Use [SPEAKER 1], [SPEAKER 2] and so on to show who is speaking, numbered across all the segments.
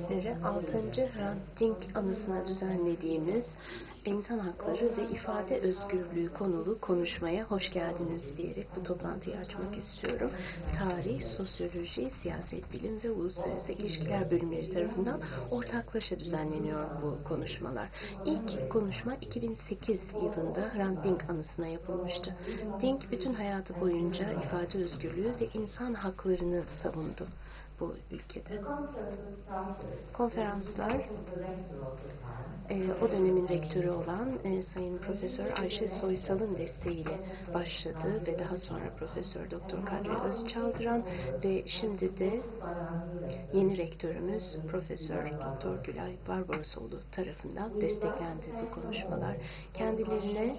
[SPEAKER 1] Sizlere 6. Hrant Dink anısına düzenlediğimiz İnsan Hakları ve İfade Özgürlüğü konulu konuşmaya hoş geldiniz diyerek bu toplantıyı açmak istiyorum. Tarih, sosyoloji, siyaset bilim ve uluslararası ilişkiler bölümleri tarafından ortaklaşa düzenleniyor bu konuşmalar. İlk konuşma 2008 yılında Hrant Dink anısına yapılmıştı. Dink bütün hayatı boyunca ifade özgürlüğü ve insan haklarını savundu bu ülkede. Konferanslar o dönemin rektörü olan Sayın Profesör Ayşe Soysal'ın desteğiyle başladı ve daha sonra Profesör Doktor Kadri Özçaldıran ve şimdi de yeni rektörümüz Profesör Doktor Gülay Barbarosoğlu tarafından desteklendi bu konuşmalar. Kendilerine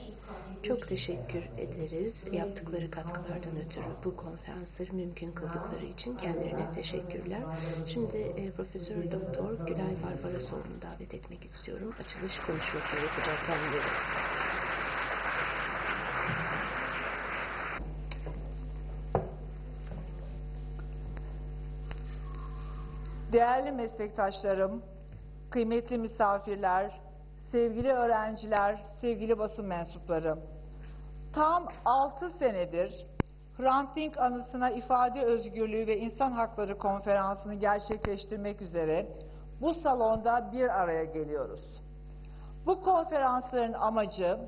[SPEAKER 1] çok teşekkür ederiz. Yaptıkları katkılardan ötürü bu konferansları mümkün kıldıkları için kendilerine teşekkürler. Şimdi Profesör Doktor Gülay Barbarosoğlu'nu davet etmek istiyorum. Açılış konuşmasını yapacak kendileri.
[SPEAKER 2] Değerli meslektaşlarım, kıymetli misafirler, sevgili öğrenciler, sevgili basın mensupları. Tam 6 senedir Hrant Dink anısına İfade Özgürlüğü ve İnsan Hakları Konferansı'nı gerçekleştirmek üzere bu salonda bir araya geliyoruz. Bu konferansların amacı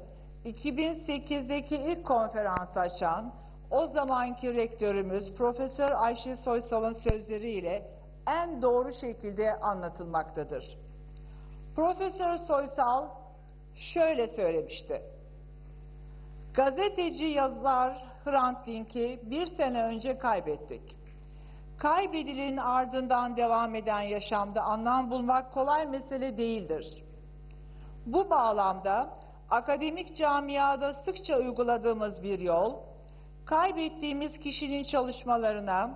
[SPEAKER 2] 2008'deki ilk konferansı açan o zamanki rektörümüz Profesör Ayşe Soysal'ın sözleriyle en doğru şekilde anlatılmaktadır. Profesör Soysal şöyle söylemişti. Gazeteci yazar Hrant Dink'i bir sene önce kaybettik. Kaybedilenin ardından devam eden yaşamda anlam bulmak kolay mesele değildir. Bu bağlamda akademik camiada sıkça uyguladığımız bir yol, kaybettiğimiz kişinin çalışmalarına,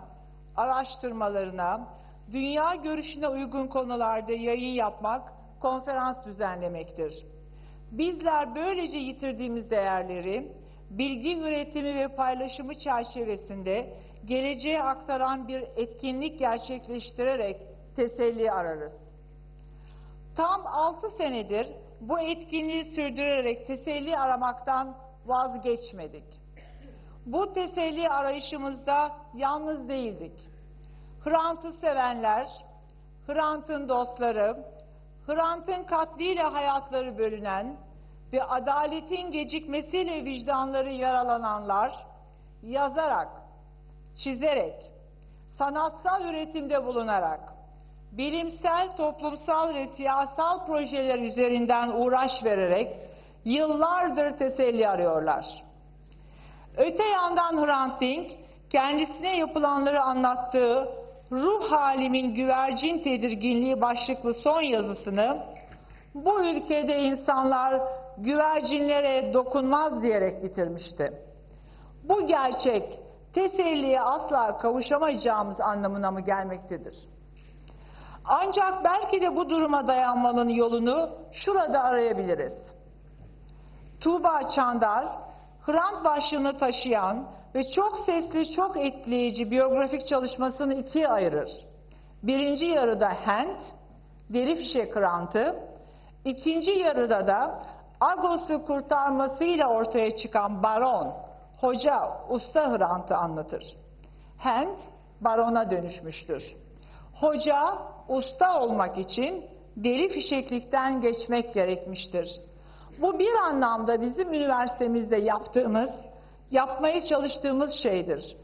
[SPEAKER 2] araştırmalarına, dünya görüşüne uygun konularda yayın yapmak, konferans düzenlemektir. Bizler böylece yitirdiğimiz değerleri, bilgi üretimi ve paylaşımı çerçevesinde geleceğe aktaran bir etkinlik gerçekleştirerek teselli ararız. Tam 6 senedir bu etkinliği sürdürerek teselli aramaktan vazgeçmedik. Bu teselli arayışımızda yalnız değildik. Hrant'ı sevenler, Hrant'ın dostları, Hrant'ın katliyle hayatları bölünen ve adaletin gecikmesiyle vicdanları yaralananlar, yazarak, çizerek, sanatsal üretimde bulunarak, bilimsel, toplumsal ve siyasal projeler üzerinden uğraş vererek yıllardır teselli arıyorlar. Öte yandan Hrant Dink, kendisine yapılanları anlattığı Ruh Halimin Güvercin Tedirginliği başlıklı son yazısını bu ülkede insanlar güvercinlere dokunmaz diyerek bitirmişti. Bu gerçek teselliye asla kavuşamayacağımız anlamına mı gelmektedir? Ancak belki de bu duruma dayanmanın yolunu şurada arayabiliriz. Tuğba Çandar, Hrant başlığını taşıyan ve çok sesli, çok etkileyici biyografik çalışmasını ikiye ayırır. Birinci yarıda Hrant, deri fişek Hrant'ı, ikinci yarıda da Agos'u kurtarmasıyla ortaya çıkan baron, hoca, usta Hrant'ı anlatır. Hrant, barona dönüşmüştür. Hoca, usta olmak için deri fişeklikten geçmek gerekmiştir. Bu bir anlamda bizim üniversitemizde yapmaya çalıştığımız şeydir.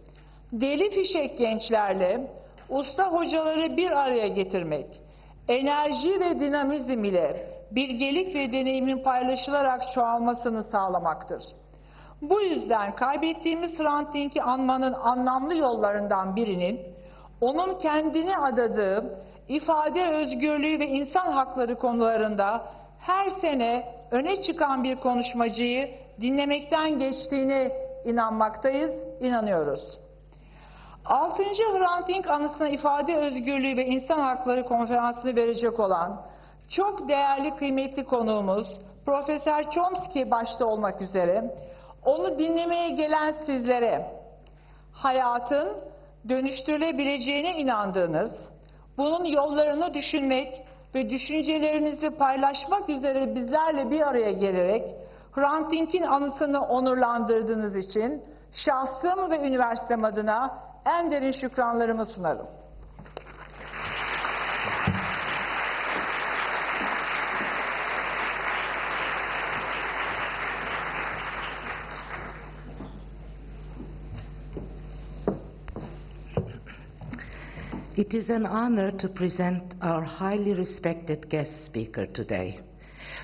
[SPEAKER 2] Deli fişek gençlerle usta hocaları bir araya getirmek, enerji ve dinamizm ile bilgelik ve deneyimin paylaşılarak çoğalmasını sağlamaktır. Bu yüzden kaybettiğimiz Hrant Dink'i anmanın anlamlı yollarından birinin, onun kendine adadığı ifade özgürlüğü ve insan hakları konularında her sene öne çıkan bir konuşmacıyı dinlemekten geçtiğine inanmaktayız, inanıyoruz. 6. Hrant Dink anısına İfade Özgürlüğü ve İnsan Hakları Konferansı'nı verecek olan çok değerli, kıymetli konuğumuz Profesör Chomsky başta olmak üzere onu dinlemeye gelen sizlere hayatın dönüştürülebileceğine inandığınız, bunun yollarını düşünmek ve düşüncelerinizi paylaşmak üzere bizlerle bir araya gelerek Hrant Dink'in anısını onurlandırdığınız için şahsım ve üniversitem adına en derin şükranlarımı sunarım.
[SPEAKER 3] It is an honor to present our highly respected guest speaker today.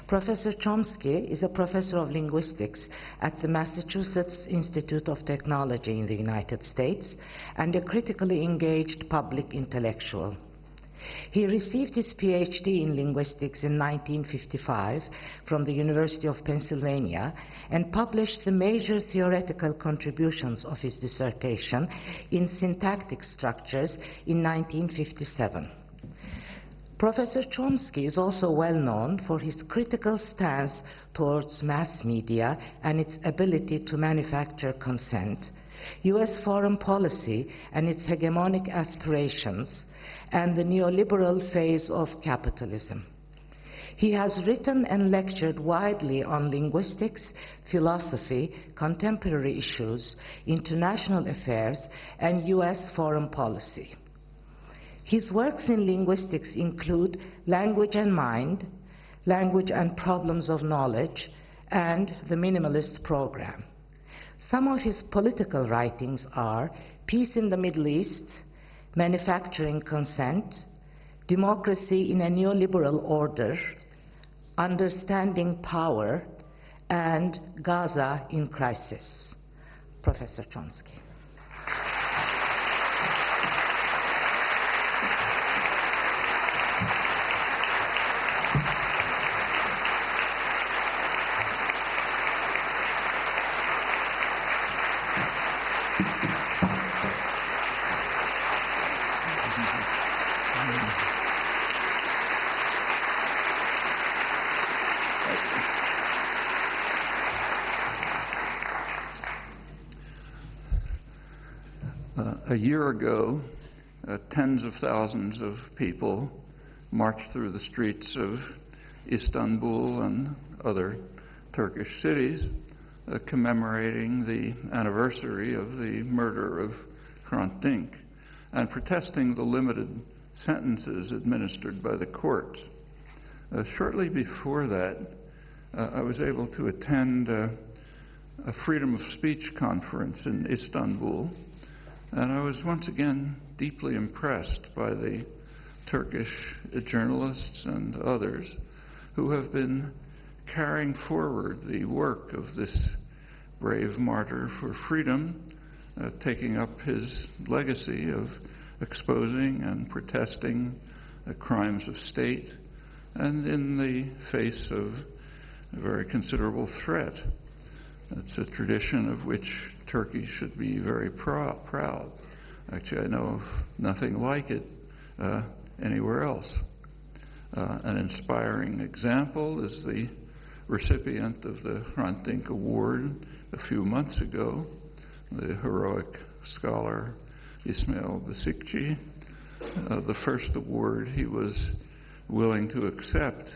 [SPEAKER 3] Professor Chomsky is a professor of linguistics at the Massachusetts Institute of Technology in the United States and a critically engaged public intellectual. He received his PhD in linguistics in 1955 from the University of Pennsylvania and published the major theoretical contributions of his dissertation in syntactic structures in 1957. Professor Chomsky is also well known for his critical stance towards mass media and its ability to manufacture consent, U.S. foreign policy and its hegemonic aspirations, and the neoliberal phase of capitalism. He has written and lectured widely on linguistics, philosophy, contemporary issues, international affairs, and U.S. foreign policy. His works in linguistics include Language and Mind, Language and Problems of Knowledge, and the Minimalist Program. Some of his political writings are Peace in the Middle East, Manufacturing Consent, Democracy in a Neoliberal Order, Understanding Power, and Gaza in Crisis. Professor Chomsky.
[SPEAKER 4] A year ago, tens of thousands of people marched through the streets of Istanbul and other Turkish cities commemorating the anniversary of the murder of Hrant Dink and protesting the limited sentences administered by the courts. Shortly before that, I was able to attend a freedom of speech conference in Istanbul, and I was once again deeply impressed by the Turkish journalists and others who have been carrying forward the work of this brave martyr for freedom, taking up his legacy of exposing and protesting crimes of state, and in the face of a very considerable threat. It's a tradition of which Turkey should be very proud. Actually, I know of nothing like it anywhere else. An inspiring example is the recipient of the Hrant Dink Award a few months ago, the heroic scholar Ismail Basikci, the first award he was willing to accept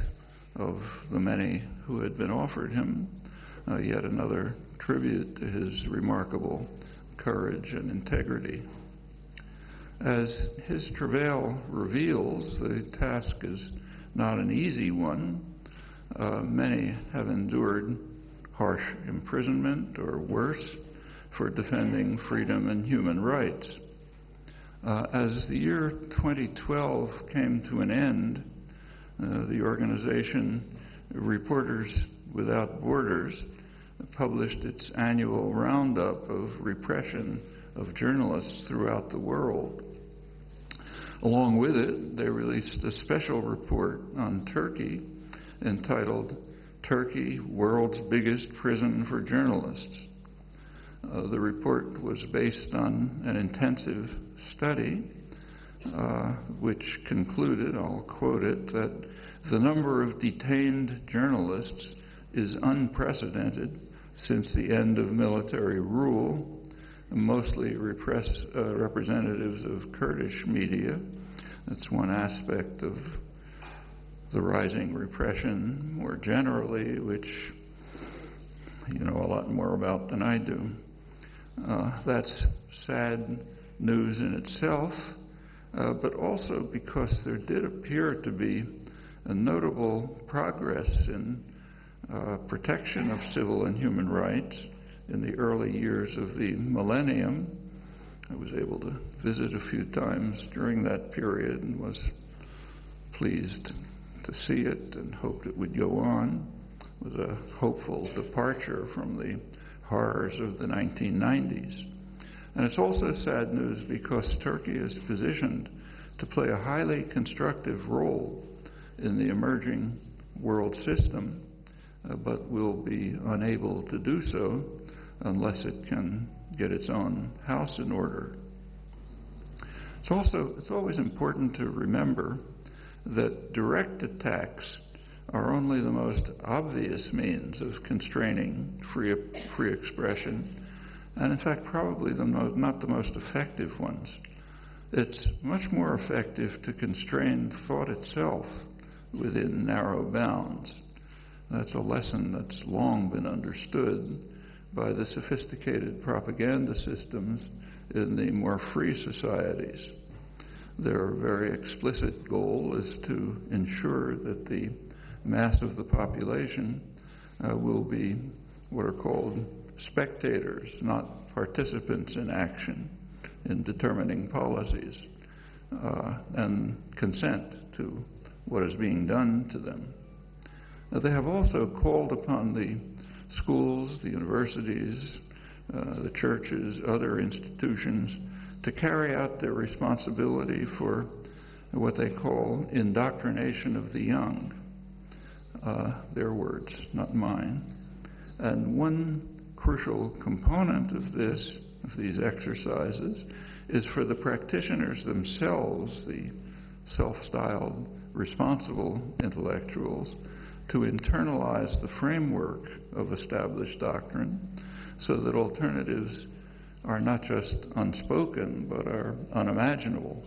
[SPEAKER 4] of the many who had been offered him, yet another tribute to his remarkable courage and integrity. As his travail reveals, the task is not an easy one. Many have endured harsh imprisonment or worse for defending freedom and human rights. As the year 2012 came to an end, the organization Reporters Without Borders published its annual roundup of repression of journalists throughout the world. Along with it, they released a special report on Turkey entitled Turkey, World's Biggest Prison for Journalists. The report was based on an intensive study which concluded, I'll quote it, that the number of detained journalists is unprecedented since the end of military rule, mostly representatives of Kurdish media. That's one aspect of the rising repression more generally, which you know a lot more about than I do. That's sad news in itself, but also because there did appear to be a notable progress in protection of civil and human rights in the early years of the millennium. I was able to visit a few times during that period and was pleased to see it and hoped it would go on. It was a hopeful departure from the horrors of the 1990s. And it's also sad news because Turkey is positioned to play a highly constructive role in the emerging world system, but will be unable to do so unless it can get its own house in order. It's always important to remember that direct attacks are only the most obvious means of constraining free expression, and in fact probably not the most effective ones. It's much more effective to constrain thought itself within narrow bounds. That's a lesson that's long been understood by the sophisticated propaganda systems in the more free societies. Their very explicit goal is to ensure that the mass of the population will be what are called spectators, not participants in action in determining policies, and consent to what is being done to them. They have also called upon the schools, the universities, the churches, other institutions to carry out their responsibility for what they call indoctrination of the young. Their words, not mine. And one crucial component of these exercises, is for the practitioners themselves, the self-styled responsible intellectuals, to internalize the framework of established doctrine so that alternatives are not just unspoken but are unimaginable.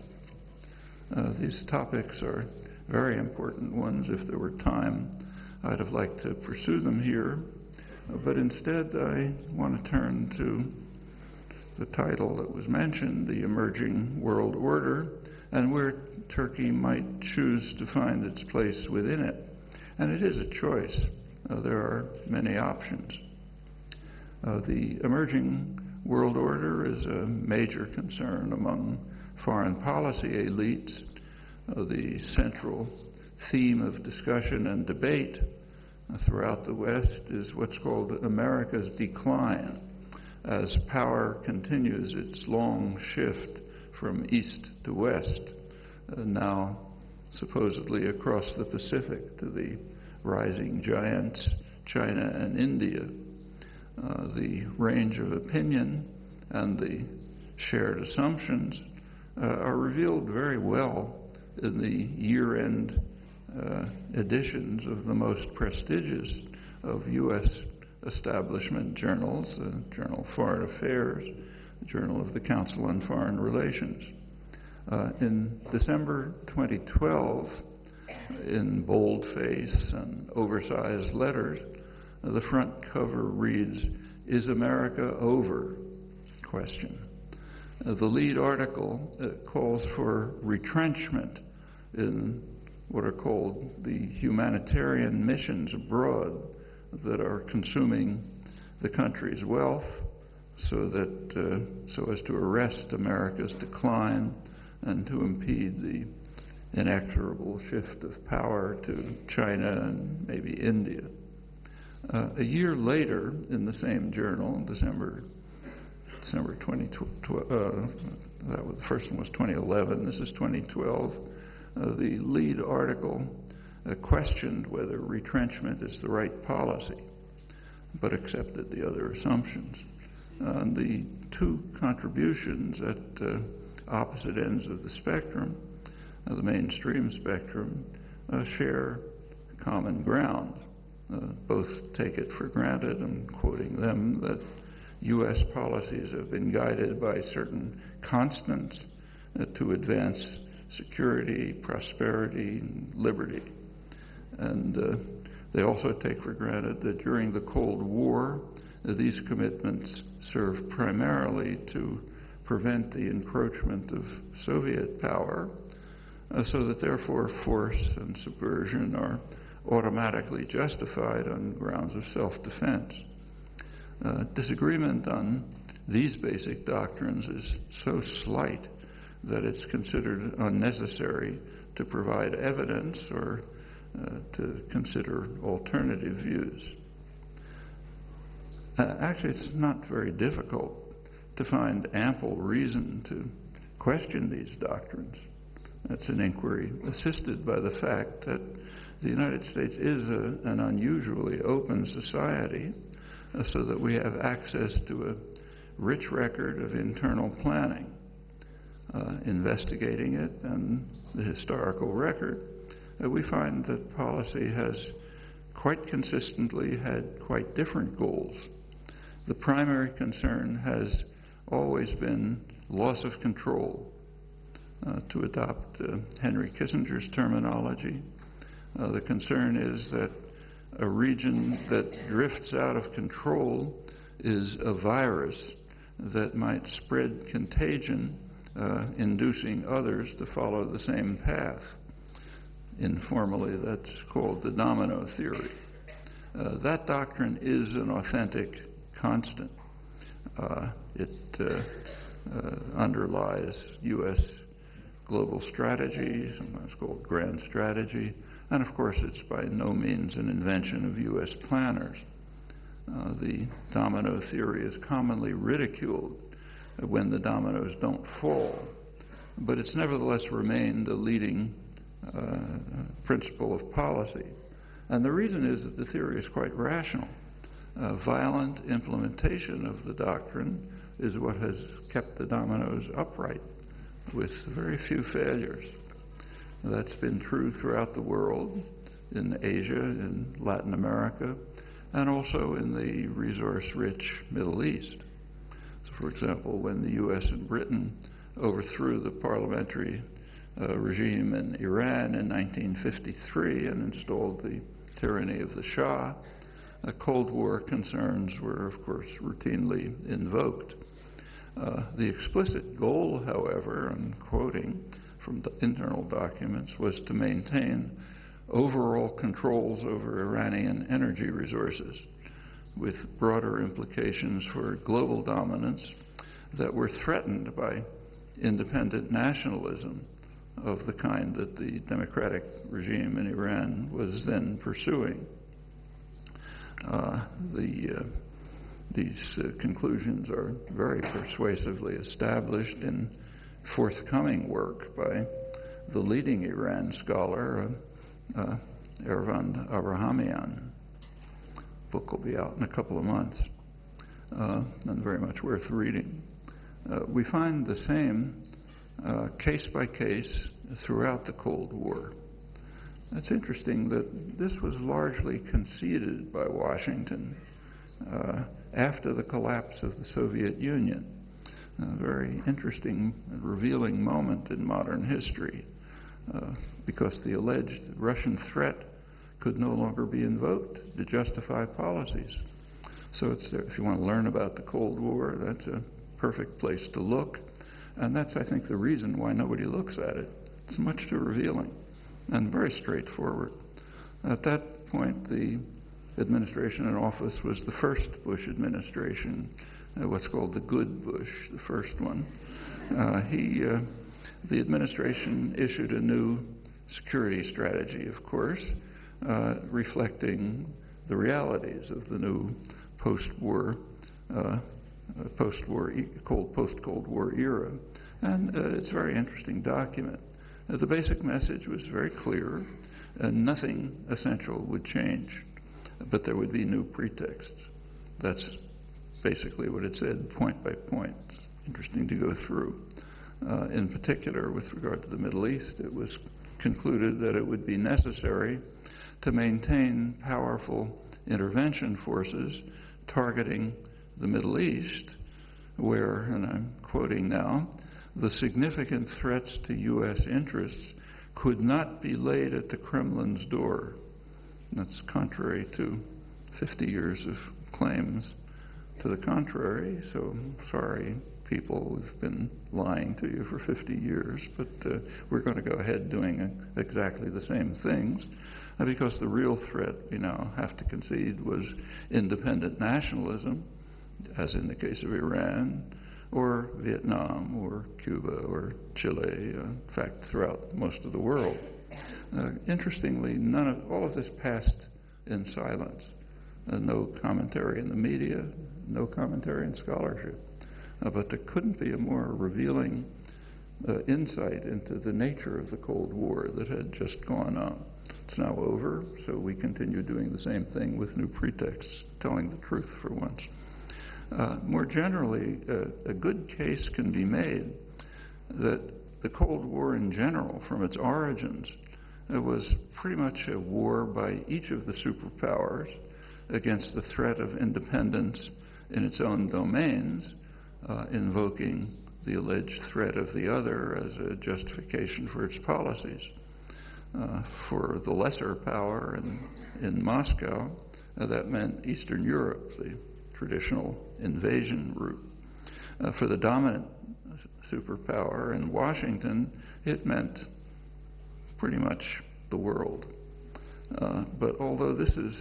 [SPEAKER 4] These topics are very important ones. If there were time, I'd have liked to pursue them here, but instead I want to turn to the title that was mentioned, The Emerging World Order, and where Turkey might choose to find its place within it. And it is a choice. There are many options. The emerging world order is a major concern among foreign policy elites. The central theme of discussion and debate throughout the West is what's called America's decline, as power continues its long shift from east to west, now supposedly across the Pacific to the rising giants, China and India. The range of opinion and the shared assumptions are revealed very well in the year-end editions of the most prestigious of U.S. establishment journals, the Journal of Foreign Affairs, the Journal of the Council on Foreign Relations. In December 2012, in boldface and oversized letters, the front cover reads, "Is America over?" question. The lead article calls for retrenchment in what are called the humanitarian missions abroad that are consuming the country's wealth so as to arrest America's decline and to impede the inexorable shift of power to China and maybe India. A year later, in the same journal, December 2012, the first one was 2011, this is 2012, the lead article questioned whether retrenchment is the right policy, but accepted the other assumptions. And the two contributions at opposite ends of the spectrum, the mainstream spectrum, share common ground. Both take it for granted, I'm quoting them, that U.S. policies have been guided by certain constants to advance security, prosperity, and liberty. And they also take for granted that during the Cold War, these commitments served primarily to prevent the encroachment of Soviet power, so that therefore force and subversion are automatically justified on grounds of self-defense. Disagreement on these basic doctrines is so slight that it's considered unnecessary to provide evidence or to consider alternative views. Actually, it's not very difficult to find ample reason to question these doctrines. That's an inquiry assisted by the fact that the United States is an unusually open society, so that we have access to a rich record of internal planning. Investigating it and the historical record, we find that policy has quite consistently had quite different goals. The primary concern has always been loss of control. To adopt Henry Kissinger's terminology, the concern is that a region that drifts out of control is a virus that might spread contagion, inducing others to follow the same path. Informally, that's called the domino theory. That doctrine is an authentic constant. It underlies U.S. global strategy, sometimes called grand strategy, and of course it's by no means an invention of U.S. planners. The domino theory is commonly ridiculed when the dominoes don't fall, but it's nevertheless remained a leading principle of policy. And the reason is that the theory is quite rational. Violent implementation of the doctrine is what has kept the dominoes upright, with very few failures. That's been true throughout the world, in Asia, in Latin America, and also in the resource-rich Middle East. So, for example, when the U.S. and Britain overthrew the parliamentary regime in Iran in 1953 and installed the tyranny of the Shah, Cold War concerns were, of course, routinely invoked. The explicit goal, however, I'm quoting from the internal documents, was to maintain overall controls over Iranian energy resources, with broader implications for global dominance that were threatened by independent nationalism of the kind that the democratic regime in Iran was then pursuing. These conclusions are very persuasively established in forthcoming work by the leading Iran scholar, Ervand Abrahamian. The book will be out in a couple of months, and very much worth reading. We find the same case by case throughout the Cold War. It's interesting that this was largely conceded by Washington after the collapse of the Soviet Union. A very interesting and revealing moment in modern history, because the alleged Russian threat could no longer be invoked to justify policies. So if you want to learn about the Cold War, that's a perfect place to look. And that's, I think, the reason why nobody looks at it. It's much too revealing and very straightforward. At that point, the administration in office was the first Bush administration, what's called the good Bush, the first one. The administration issued a new security strategy, of course, reflecting the realities of the new post-Cold War era. And it's a very interesting document. The basic message was very clear. Nothing essential would change, but there would be new pretexts. That's basically what it said, point by point. It's interesting to go through. In particular, with regard to the Middle East, it was concluded that it would be necessary to maintain powerful intervention forces targeting the Middle East, where, and I'm quoting now, the significant threats to U.S. interests could not be laid at the Kremlin's door. That's contrary to 50 years of claims to the contrary, so sorry, people, we've been lying to you for 50 years, but we're going to go ahead doing exactly the same things, because the real threat, we now have to concede, was independent nationalism, as in the case of Iran, or Vietnam, or Cuba, or Chile, in fact, throughout most of the world. Interestingly, all of this passed in silence. No commentary in the media, no commentary in scholarship. But there couldn't be a more revealing insight into the nature of the Cold War that had just gone on. It's now over, so we continue doing the same thing with new pretexts, telling the truth for once. More generally, a good case can be made that the Cold War in general, from its origins, was pretty much a war by each of the superpowers against the threat of independence in its own domains, invoking the alleged threat of the other as a justification for its policies. For the lesser power in Moscow, that meant Eastern Europe, the traditional invasion route. For the dominant superpower in Washington, it meant pretty much the world. But although this is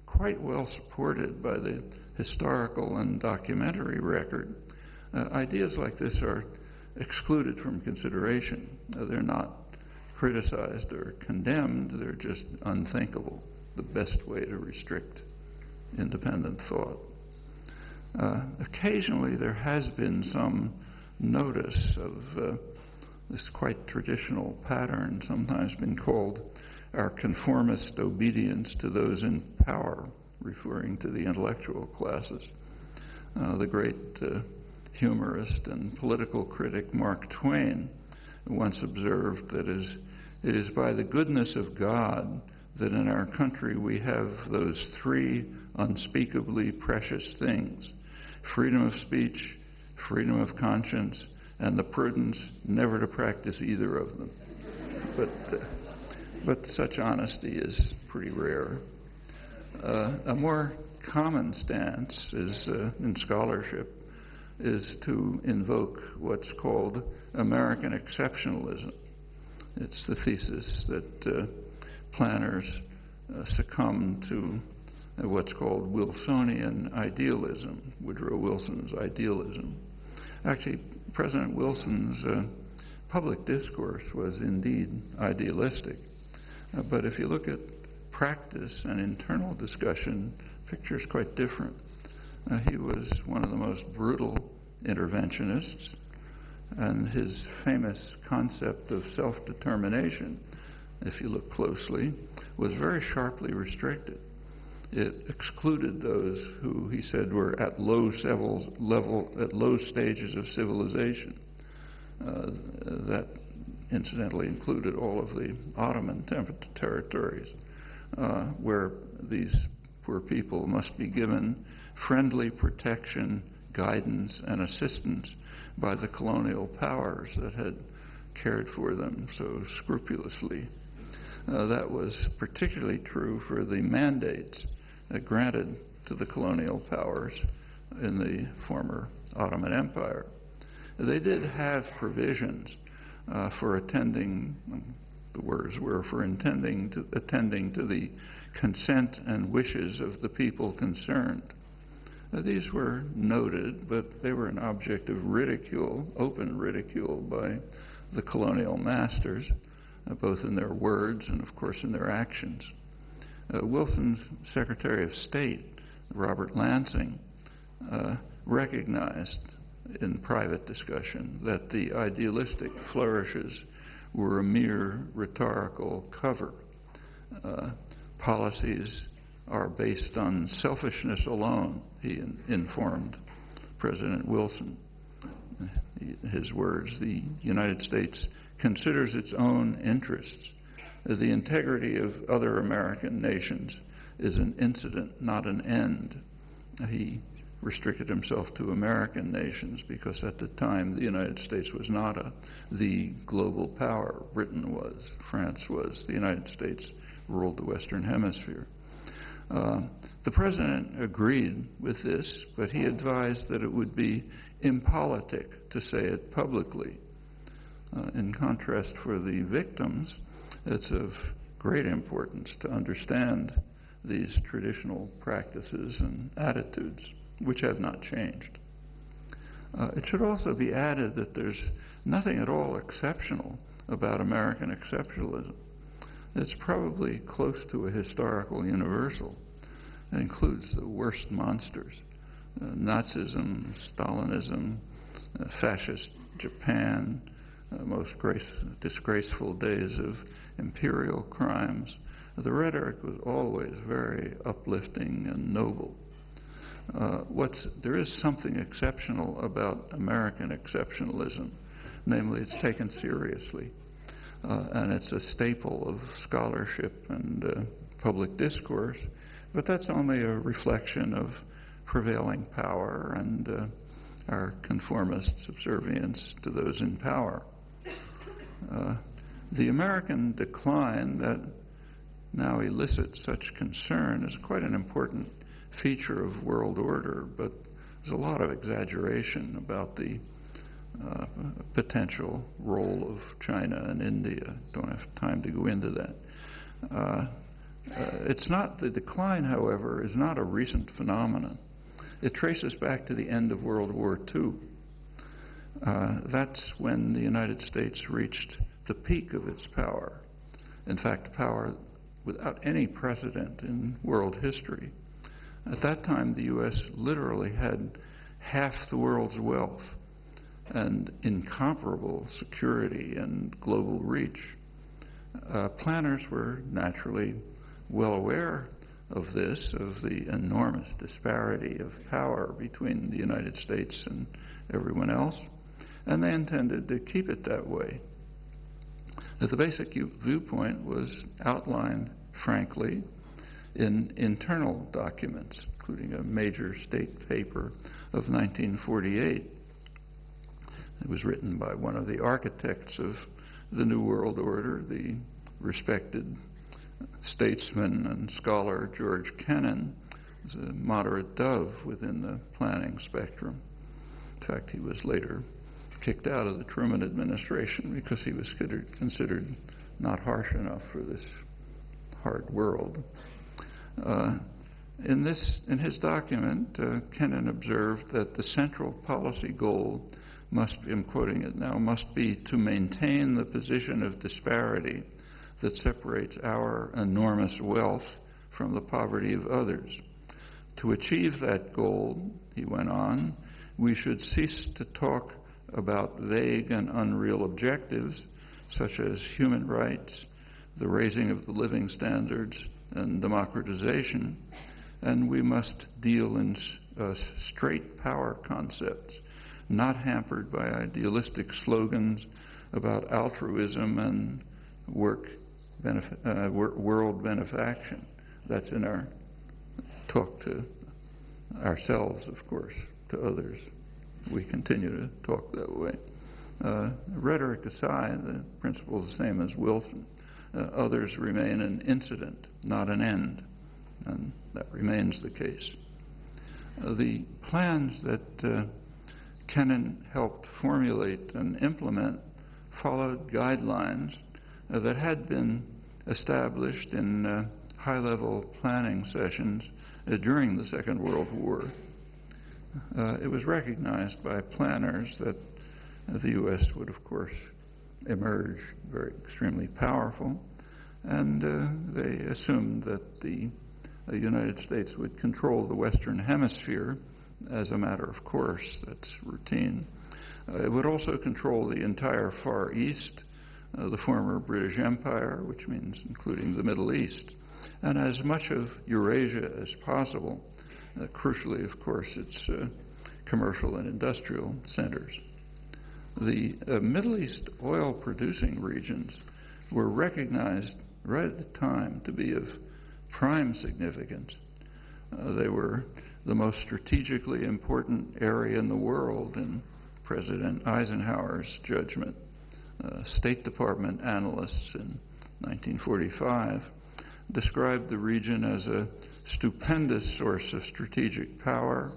[SPEAKER 4] quite well supported by the historical and documentary record, ideas like this are excluded from consideration. They're not criticized or condemned, they're just unthinkable, the best way to restrict independent thought. Occasionally there has been some notice of this quite traditional pattern, sometimes been called our conformist obedience to those in power, referring to the intellectual classes. The great humorist and political critic Mark Twain once observed that it is by the goodness of God that in our country we have those three unspeakably precious things: freedom of speech, freedom of conscience, and the prudence never to practice either of them. But such honesty is pretty rare. A more common stance is, in scholarship is to invoke what's called American exceptionalism. It's the thesis that planners succumb to what's called Wilsonian idealism, Woodrow Wilson's idealism. Actually, President Wilson's public discourse was indeed idealistic. But if you look at practice and internal discussion, the picture is quite different. He was one of the most brutal interventionists, and his famous concept of self-determination, if you look closely, was very sharply restricted. It excluded those who he said were at low stages of civilization. That incidentally included all of the Ottoman territories, where these poor people must be given friendly protection, guidance, and assistance by the colonial powers that had cared for them so scrupulously. That was particularly true for the mandates granted to the colonial powers in the former Ottoman Empire. They did have provisions for attending, the words were for attending to the consent and wishes of the people concerned. These were noted, but they were an object of ridicule, open ridicule, by the colonial masters, both in their words and, of course, in their actions. Wilson's Secretary of State, Robert Lansing, recognized in private discussion that the idealistic flourishes were a mere rhetorical cover. Policies are based on selfishness alone, he informed President Wilson. His words, the United States considers its own interests. The integrity of other American nations is an incident, not an end. He restricted himself to American nations because at the time the United States was not the global power. Britain was, France was, the United States ruled the Western Hemisphere. The president agreed with this, but he advised that it would be impolitic to say it publicly. In contrast, for the victims, it's of great importance to understand these traditional practices and attitudes, which have not changed. It should also be added that there's nothing at all exceptional about American exceptionalism. It's probably close to a historical universal. It includes the worst monsters, Nazism, Stalinism, fascist Japan, most disgraceful days of imperial crimes. The rhetoric was always very uplifting and noble. There is something exceptional about American exceptionalism, namely it's taken seriously, and it's a staple of scholarship and public discourse, but that's only a reflection of prevailing power and our conformist subservience to those in power. The American decline that now elicits such concern is quite an important feature of world order, but there's a lot of exaggeration about the potential role of China and India. Don't have time to go into that. It's not, the decline, however, is not a recent phenomenon. It traces back to the end of World War II. That's when the United States reached the peak of its power. In fact, power without any precedent in world history. At that time, the U.S. literally had half the world's wealth and incomparable security and global reach. Planners were naturally well aware of this, of the enormous disparity of power between the United States and everyone else, and they intended to keep it that way. The basic viewpoint was outlined, frankly, in internal documents, including a major state paper of 1948. It was written by one of the architects of the New World Order, the respected statesman and scholar George Kennan. Was a moderate dove within the planning spectrum. In fact, he was later kicked out of the Truman administration because he was considered not harsh enough for this hard world. In his document, Kennan observed that the central policy goal must be, I'm quoting it now, must be to maintain the position of disparity that separates our enormous wealth from the poverty of others. To achieve that goal, he went on, we should cease to talk about vague and unreal objectives such as human rights, the raising of the living standards, and democratization, and we must deal in straight power concepts, not hampered by idealistic slogans about altruism and world benefaction. That's in our talk to ourselves, of course, to others. We continue to talk that way. Rhetoric aside, the principle is the same as Wilson. Others remain an incident, not an end, and that remains the case. The plans that Kennan helped formulate and implement followed guidelines that had been established in high-level planning sessions during the Second World War. It was recognized by planners that the U.S. would, of course, emerge very extremely powerful, and they assumed that the United States would control the Western Hemisphere as a matter of course. That's routine. It would also control the entire Far East, the former British Empire, which means including the Middle East, and as much of Eurasia as possible. Crucially, of course, its commercial and industrial centers. The Middle East oil-producing regions were recognized right at the time to be of prime significance. They were the most strategically important area in the world in President Eisenhower's judgment. State Department analysts in 1945 described the region as a stupendous source of strategic power,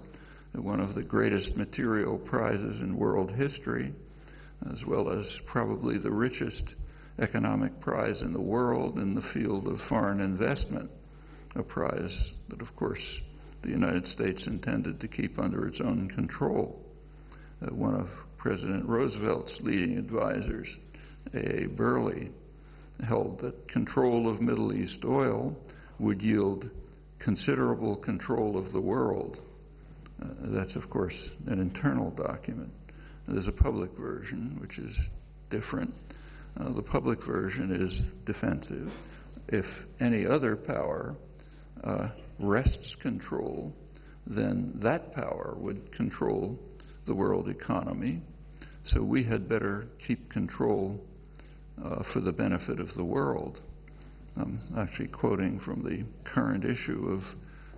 [SPEAKER 4] one of the greatest material prizes in world history, as well as probably the richest economic prize in the world in the field of foreign investment, a prize that, of course, the United States intended to keep under its own control. One of President Roosevelt's leading advisors, A.A. Burley, held that control of Middle East oil would yield considerable control of the world. That's, of course, an internal document. There's a public version, which is different. The public version is defensive. If any other power wrests control, then that power would control the world economy. So we had better keep control for the benefit of the world. I'm actually quoting from the current issue of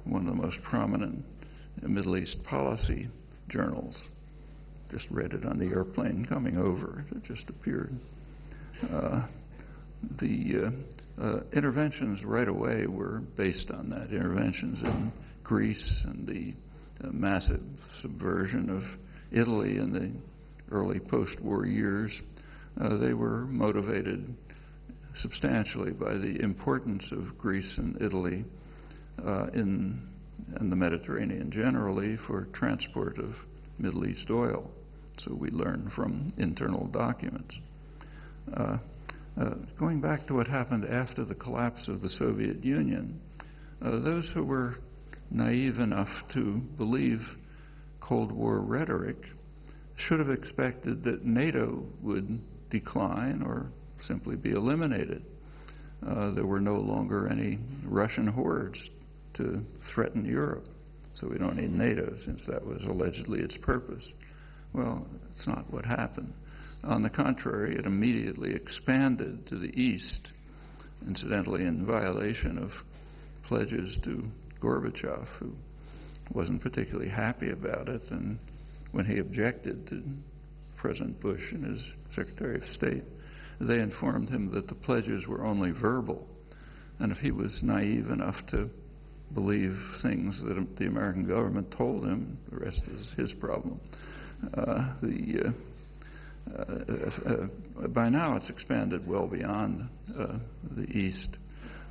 [SPEAKER 4] one of the most prominent Middle East policy journals. Just read it on the airplane coming over. It just appeared. The interventions right away were based on that. Interventions in Greece and the massive subversion of Italy in the early post-war years. They were motivated substantially by the importance of Greece and Italy in the Mediterranean generally for transport of Middle East oil. So we learn from internal documents. Going back to what happened after the collapse of the Soviet Union, those who were naive enough to believe Cold War rhetoric should have expected that NATO would decline or simply be eliminated. There were no longer any Russian hordes to threaten Europe, so we don't need NATO since that was allegedly its purpose. Well, it's not what happened. On the contrary, it immediately expanded to the east, incidentally in violation of pledges to Gorbachev, who wasn't particularly happy about it, and when he objected to President Bush and his Secretary of State, they informed him that the pledges were only verbal, and if he was naive enough to believe things that the American government told him, the rest is his problem. By now it's expanded well beyond the east.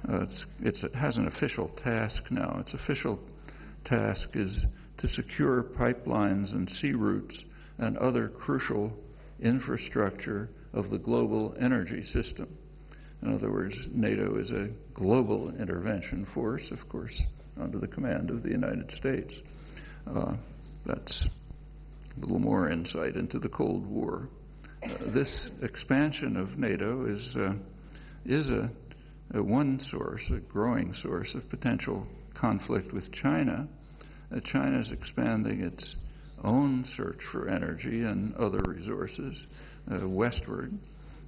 [SPEAKER 4] It has an official task now. Its official task is to secure pipelines and sea routes and other crucial infrastructure of the global energy system. In other words, NATO is a global intervention force, of course, under the command of the United States. That's a little more insight into the Cold War. This expansion of NATO is a one source, a growing source of potential conflict with China. China is expanding its own search for energy and other resources westward.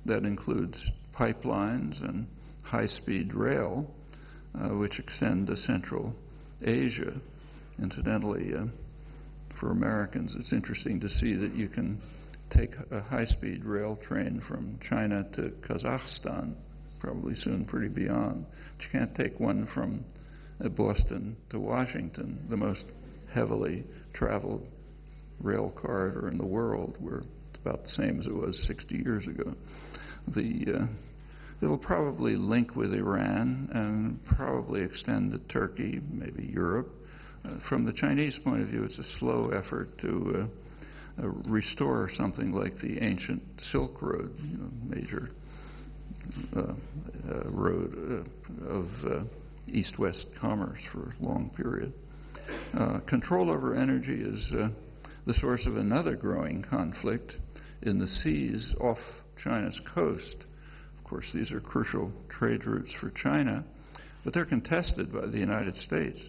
[SPEAKER 4] That includes pipelines and high-speed rail, which extend to Central Asia. Incidentally, for Americans, it's interesting to see that you can take a high-speed rail train from China to Kazakhstan, probably soon pretty beyond. But you can't take one from Boston to Washington, the most heavily traveled rail corridor in the world, where it's about the same as it was 60 years ago. It'll probably link with Iran and probably extend to Turkey, maybe Europe. From the Chinese point of view, it's a slow effort to restore something like the ancient Silk Road, major road of east-west commerce for a long period. Control over energy is the source of another growing conflict in the seas off China's coast. Of course, these are crucial trade routes for China, but they're contested by the United States,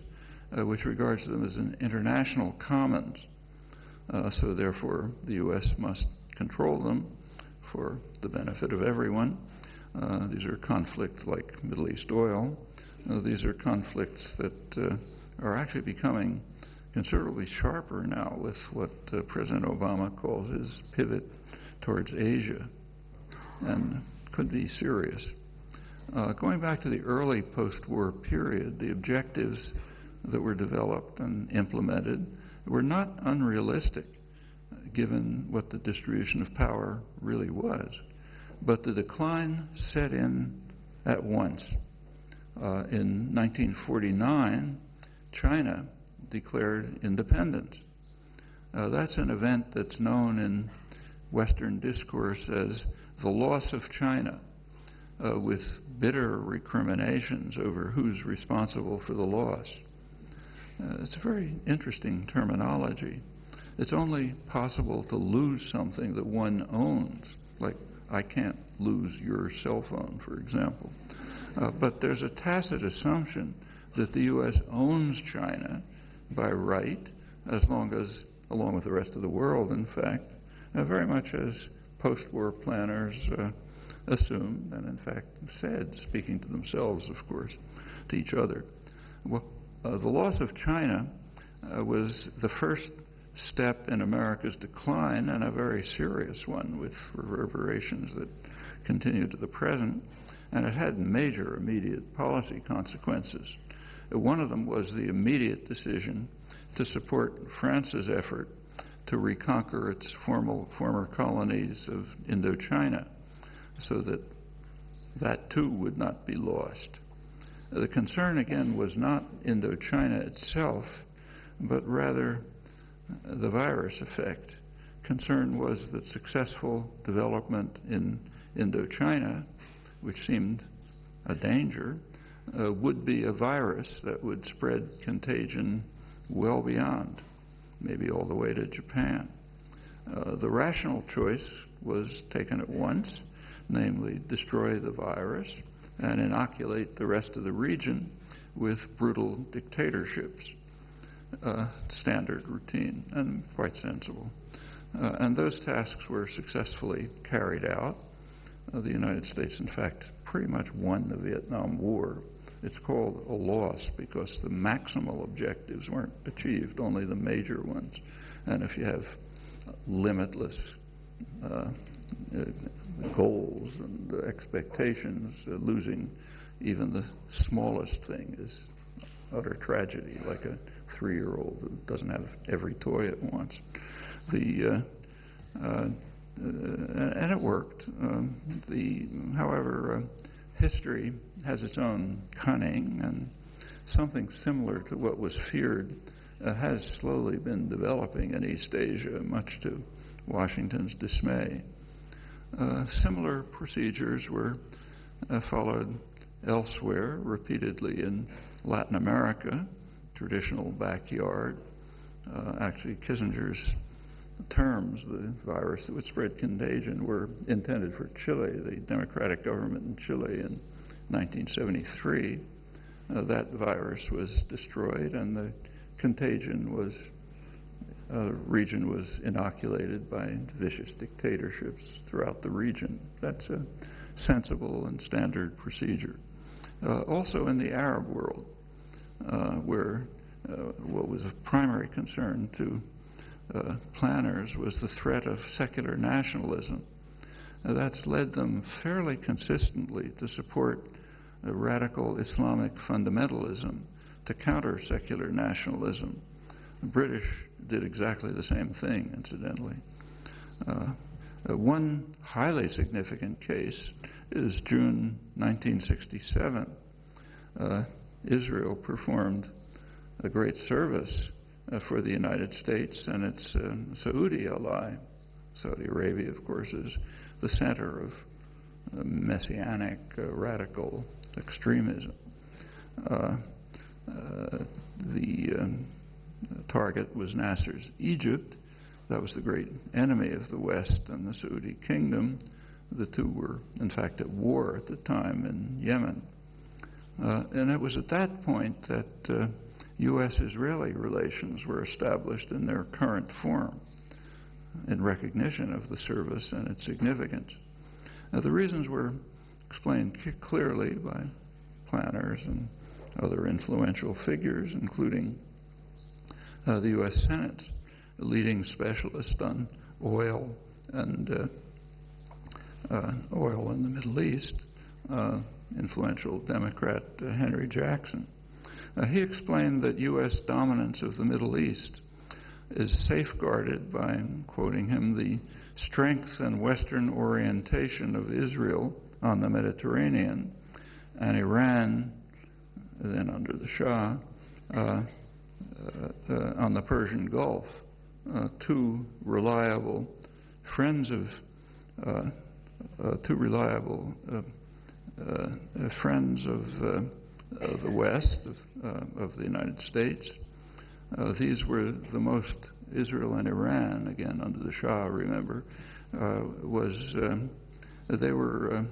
[SPEAKER 4] which regards them as an international commons. So therefore, the U.S. must control them for the benefit of everyone. These are conflicts like Middle East oil. These are conflicts that are actually becoming considerably sharper now with what President Obama calls his pivot towards Asia, and could be serious. Going back to the early post-war period, the objectives that were developed and implemented were not unrealistic, given what the distribution of power really was. But the decline set in at once. In 1949, China declared independence. That's an event that's known in Western discourse as the loss of China, with bitter recriminations over who's responsible for the loss. It's a very interesting terminology. It's only possible to lose something that one owns, like I can't lose your cell phone, for example. But there's a tacit assumption that the U.S. owns China by right, as long as, along with the rest of the world, in fact, very much as post-war planners assumed and, in fact, said, speaking to themselves, of course, to each other. Well, the loss of China was the first step in America's decline, and a very serious one with reverberations that continue to the present, and it had major immediate policy consequences. One of them was the immediate decision to support France's effort to reconquer its former colonies of Indochina, so that that too would not be lost. The concern again was not Indochina itself, but rather the virus effect. Concern was that successful development in Indochina, which seemed a danger, would be a virus that would spread contagion well beyond, maybe all the way to Japan. The rational choice was taken at once, namely destroy the virus and inoculate the rest of the region with brutal dictatorships. Standard routine and quite sensible. And those tasks were successfully carried out. The United States, in fact, pretty much won the Vietnam War. It's called a loss because the maximal objectives weren't achieved, only the major ones. And if you have limitless goals and expectations, losing even the smallest thing is utter tragedy, like a 3-year-old who doesn't have every toy it wants. And it worked. However, history has its own cunning, and something similar to what was feared has slowly been developing in East Asia, much to Washington's dismay. Similar procedures were followed elsewhere, repeatedly in Latin America, traditional backyard. Actually, Kissinger's terms, the virus that would spread contagion, were intended for Chile, the democratic government in Chile in 1973. That virus was destroyed, and the contagion was, region was inoculated by vicious dictatorships throughout the region. That's a sensible and standard procedure. Also in the Arab world, where what was of primary concern to planners was the threat of secular nationalism. That's led them fairly consistently to support radical Islamic fundamentalism to counter secular nationalism. The British did exactly the same thing, incidentally. One highly significant case is June 1967. Israel performed a great service for the United States and its Saudi ally. Saudi Arabia, of course, is the center of messianic radical extremism. The target was Nasser's Egypt. That was the great enemy of the West and the Saudi kingdom. The two were, in fact, at war at the time in Yemen. And it was at that point that U.S.-Israeli relations were established in their current form in recognition of the service and its significance. Now, the reasons were explained clearly by planners and other influential figures, including the U.S. Senate's leading specialist on oil and oil in the Middle East, influential Democrat Henry Jackson. He explained that U.S. dominance of the Middle East is safeguarded by, quoting him, the strength and Western orientation of Israel on the Mediterranean and Iran, then under the Shah, on the Persian Gulf, two reliable friends of the West, of the United States. These were the most, Israel and Iran, again under the Shah, remember, they were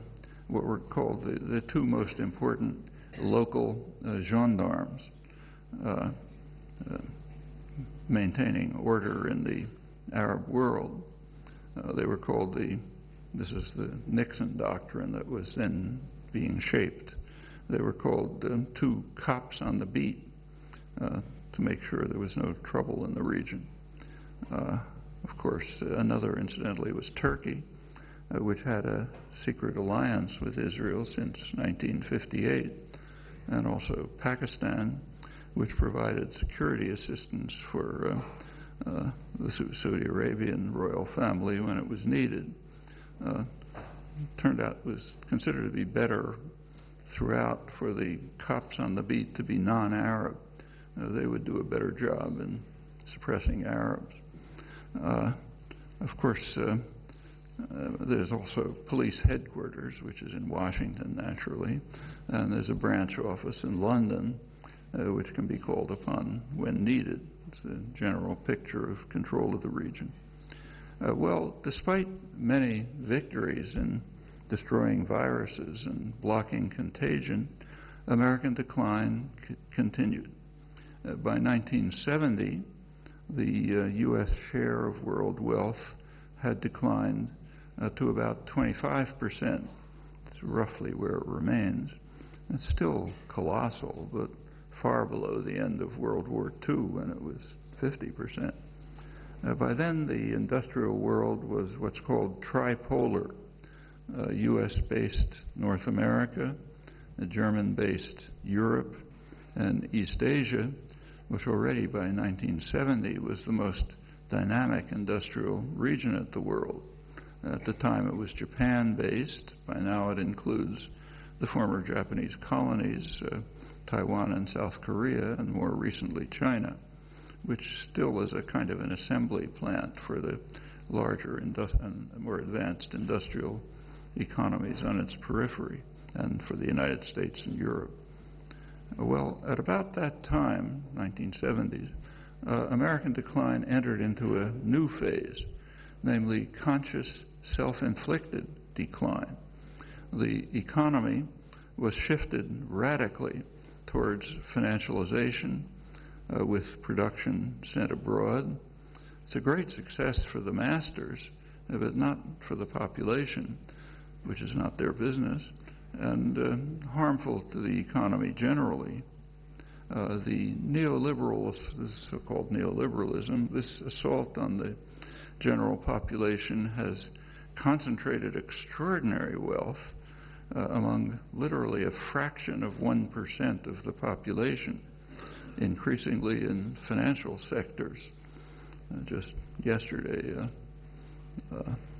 [SPEAKER 4] what were called the two most important local gendarmes, maintaining order in the Arab world. They were called this is the Nixon doctrine that was then being shaped. They were called two cops on the beat to make sure there was no trouble in the region. Of course, another, incidentally, was Turkey, which had a secret alliance with Israel since 1958, and also Pakistan, which provided security assistance for the Saudi Arabian royal family when it was needed. Turned out was considered to be better throughout for the cops on the beat to be non-Arab. They would do a better job in suppressing Arabs. Of course, there's also police headquarters, which is in Washington, naturally, and there's a branch office in London, which can be called upon when needed. It's a general picture of control of the region. Well, despite many victories in destroying viruses and blocking contagion, American decline continued. By 1970, the U.S. share of world wealth had declined to about 25%. It's roughly where it remains. It's still colossal, but far below the end of World War II when it was 50%. By then, the industrial world was what's called tripolar. U.S.-based North America, German-based Europe, and East Asia, which already by 1970 was the most dynamic industrial region of the world. At the time it was Japan-based. By now it includes the former Japanese colonies, Taiwan and South Korea, and more recently China, which still is a kind of an assembly plant for the larger and more advanced industrial economies on its periphery, and for the United States and Europe. Well, at about that time, 1970s, American decline entered into a new phase, namely conscious, self-inflicted decline. The economy was shifted radically towards financialization, with production sent abroad. It's a great success for the masters, but not for the population, which is not their business, and harmful to the economy generally. The neoliberal, this so-called neoliberalism, this assault on the general population has concentrated extraordinary wealth among literally a fraction of 1% of the population, increasingly in financial sectors. Just yesterday,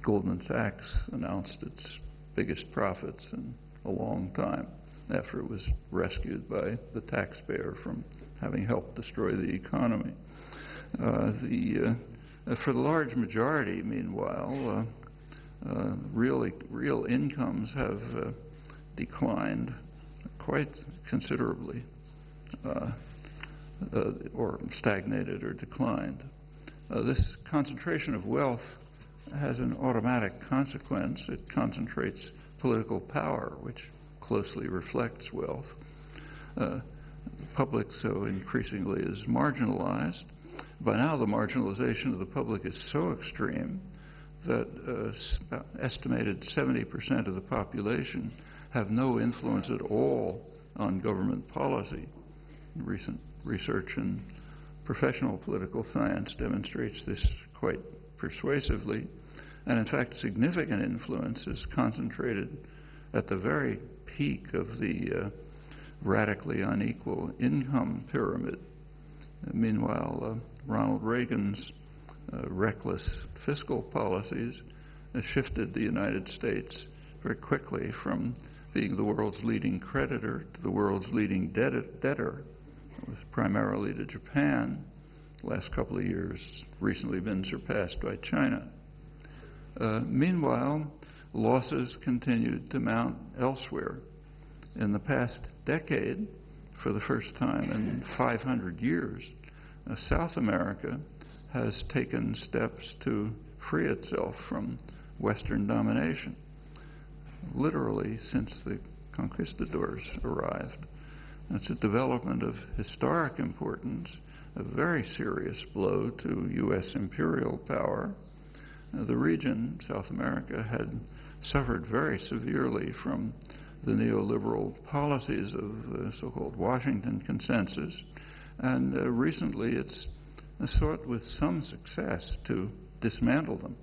[SPEAKER 4] Goldman Sachs announced its biggest profits in a long time after it was rescued by the taxpayer from having helped destroy the economy. For the large majority, meanwhile, real incomes have declined quite considerably, or stagnated or declined. This concentration of wealth has an automatic consequence. It concentrates political power, which closely reflects wealth. The public so increasingly is marginalized. By now, the marginalization of the public is so extreme that estimated 70% of the population have no influence at all on government policy. Recent research in professional political science demonstrates this quite persuasively, and in fact significant influence is concentrated at the very peak of the radically unequal income pyramid. Meanwhile, Ronald Reagan's reckless fiscal policies shifted the United States very quickly from being the world's leading creditor to the world's leading debtor, with primarily to Japan. The last couple of years recently been surpassed by China. Meanwhile, losses continued to mount elsewhere. In the past decade, for the first time in 500 years, South America has taken steps to free itself from Western domination, literally since the conquistadors arrived. It's a development of historic importance, a very serious blow to U.S. imperial power. The region, South America, had suffered very severely from the neoliberal policies of the so-called Washington Consensus, and recently it's sought with some success to dismantle them.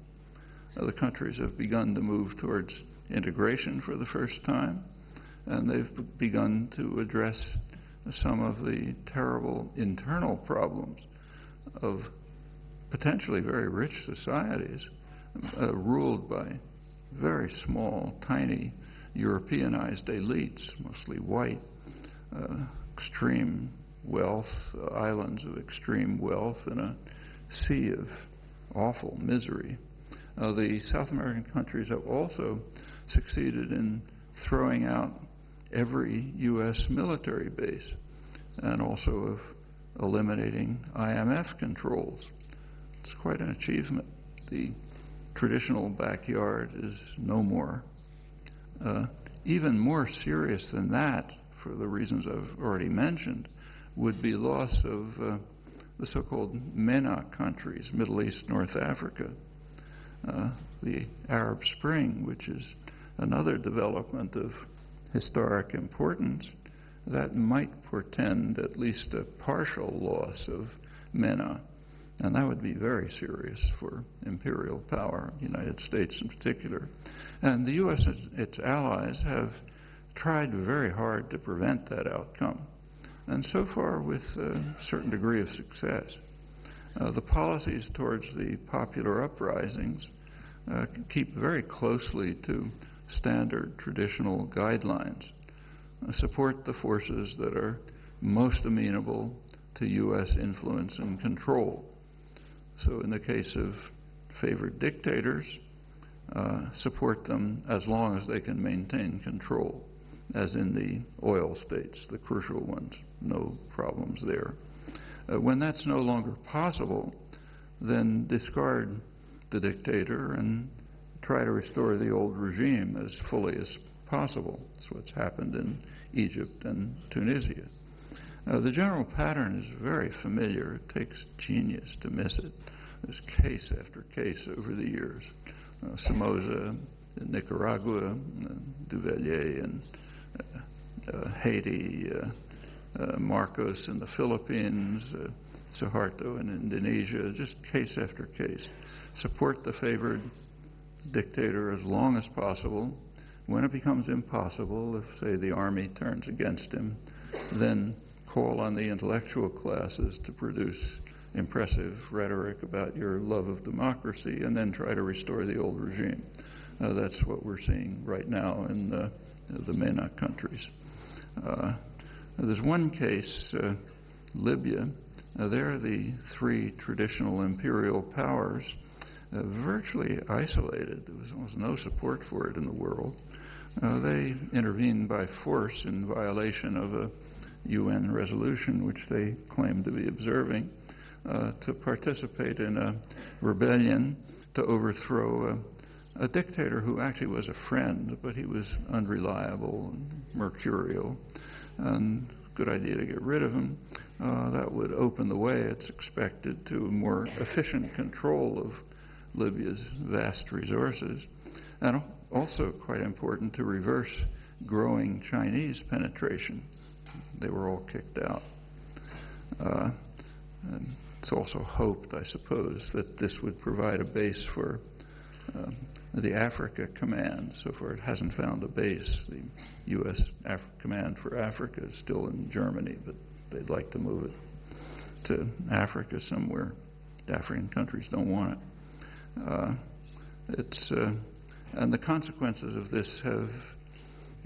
[SPEAKER 4] The countries have begun to move towards integration for the first time, and they've begun to address some of the terrible internal problems of potentially very rich societies ruled by very small, tiny, Europeanized elites, mostly white, extreme wealth, islands of extreme wealth in a sea of awful misery. The South American countries have also succeeded in throwing out every U.S. military base and also of eliminating IMF controls. It's quite an achievement. The traditional backyard is no more. Even more serious than that, for the reasons I've already mentioned, would be loss of the so-called MENA countries, Middle East, North Africa. The Arab Spring, which is another development of historic importance, that might portend at least a partial loss of MENA. And that would be very serious for imperial power, the United States in particular. And the U.S. and its allies have tried very hard to prevent that outcome, and so far with a certain degree of success. The policies towards the popular uprisings keep very closely to standard traditional guidelines, support the forces that are most amenable to U.S. influence and control. So in the case of favored dictators, support them as long as they can maintain control, as in the oil states, the crucial ones, no problems there. When that's no longer possible, then discard the dictator and try to restore the old regime as fully as possible. That's what's happened in Egypt and Tunisia. The general pattern is very familiar. It takes genius to miss it. There's case after case over the years. Somoza in Nicaragua, Duvalier in Haiti, Marcos in the Philippines, Suharto in Indonesia, just case after case. Support the favored dictator as long as possible. When it becomes impossible, if, say, the army turns against him, then call on the intellectual classes to produce impressive rhetoric about your love of democracy, and then try to restore the old regime. That's what we're seeing right now in the MENA countries. There's one case, Libya. There, the three traditional imperial powers virtually isolated. There was almost no support for it in the world. They intervened by force in violation of a UN resolution, which they claimed to be observing, to participate in a rebellion to overthrow a dictator who actually was a friend, but he was unreliable and mercurial. And good idea to get rid of him. That would open the way, it's expected, to a more efficient control of Libya's vast resources, and also quite important to reverse growing Chinese penetration. They were all kicked out. And it's also hoped, I suppose, that this would provide a base for the Africa Command. So far it hasn't found a base. The U.S. Command for Africa is still in Germany, but they'd like to move it to Africa somewhere. The African countries don't want it. And the consequences of this have,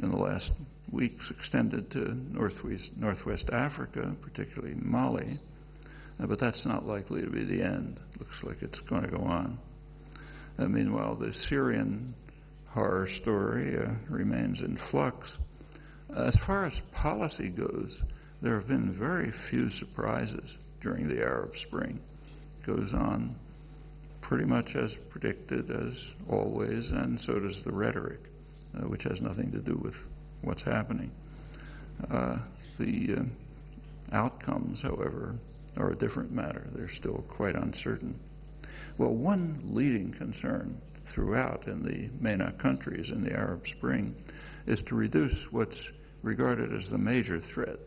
[SPEAKER 4] in the last weeks, extended to Northwest Africa, particularly Mali. But that's not likely to be the end. Looks like it's going to go on. Meanwhile, the Syrian horror story remains in flux. As far as policy goes, there have been very few surprises during the Arab Spring. It goes on pretty much as predicted, as always, and so does the rhetoric, which has nothing to do with what's happening. The outcomes, however, are a different matter. They're still quite uncertain. Well, one leading concern throughout in the MENA countries in the Arab Spring is to reduce what's regarded as the major threat,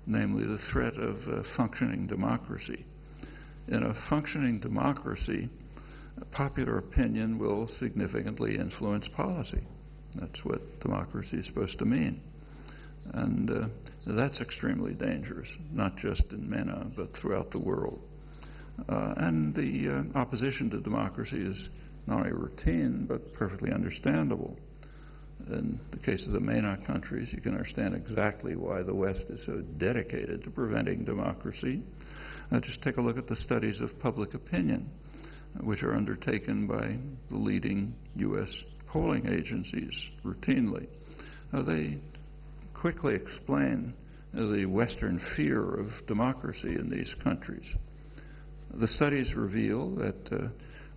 [SPEAKER 4] namely the threat of functioning democracy. In a functioning democracy, popular opinion will significantly influence policy. That's what democracy is supposed to mean. And that's extremely dangerous, not just in MENA, but throughout the world. And the opposition to democracy is not only routine, but perfectly understandable. In the case of the MENA countries, you can understand exactly why the West is so dedicated to preventing democracy. Just take a look at the studies of public opinion, which are undertaken by the leading U.S. polling agencies routinely. They quickly explain the Western fear of democracy in these countries. The studies reveal that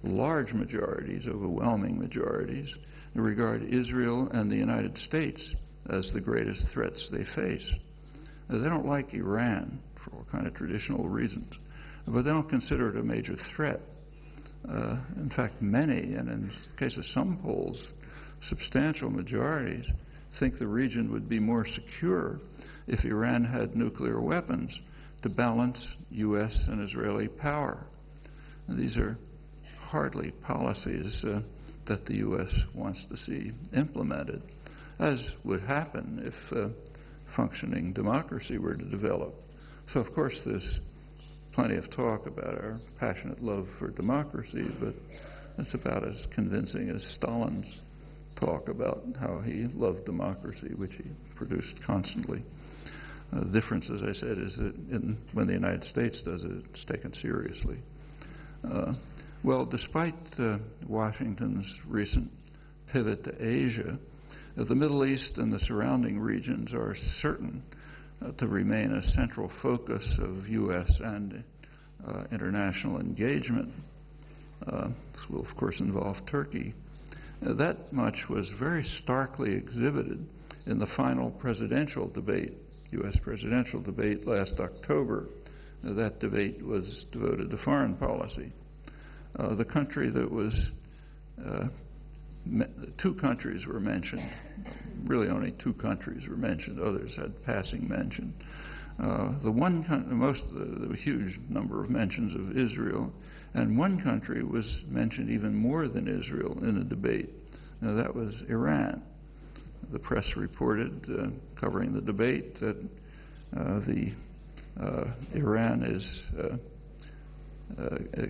[SPEAKER 4] large majorities, overwhelming majorities, regard Israel and the United States as the greatest threats they face. They don't like Iran for all kind of traditional reasons, but they don't consider it a major threat. In fact, many, and in the case of some polls, substantial majorities, think the region would be more secure if Iran had nuclear weapons to balance U.S. and Israeli power. And these are hardly policies that the U.S. wants to see implemented, as would happen if functioning democracy were to develop. So, of course, there's plenty of talk about our passionate love for democracy, but it's about as convincing as Stalin's talk about how he loved democracy, which he produced constantly. The difference, as I said, is that when the United States does it, it's taken seriously. Well, despite Washington's recent pivot to Asia, the Middle East and the surrounding regions are certain to remain a central focus of U.S. and international engagement. This will, of course, involve Turkey. That much was very starkly exhibited in the final presidential debate, U.S. presidential debate last October. That debate was devoted to foreign policy. The country that was, two countries were mentioned. Really only two countries were mentioned. Others had passing mention. The huge number of mentions of Israel, and one country was mentioned even more than Israel in the debate. Now, that was Iran. The press reported, covering the debate, that Iran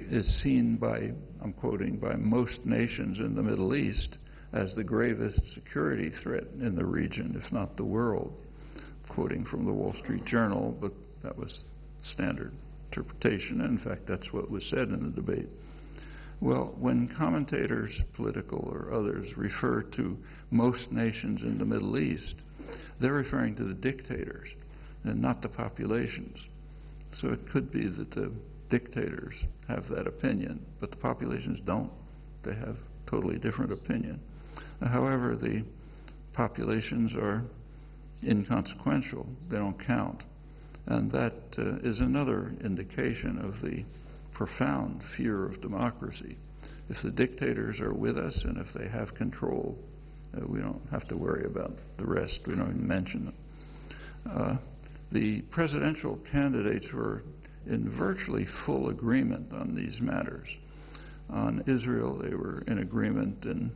[SPEAKER 4] is seen by, I'm quoting, by most nations in the Middle East as the gravest security threat in the region, if not the world. Quoting from the Wall Street Journal, but that was standard interpretation. And in fact, that's what was said in the debate. Well, when commentators, political or others, refer to most nations in the Middle East, they're referring to the dictators and not the populations. So it could be that the dictators have that opinion, but the populations don't. They have totally different opinion. However, the populations are inconsequential. They don't count. And that is another indication of the profound fear of democracy. If the dictators are with us and if they have control, we don't have to worry about the rest. We don't even mention them. The presidential candidates were in virtually full agreement on these matters. On Israel, they were in agreement in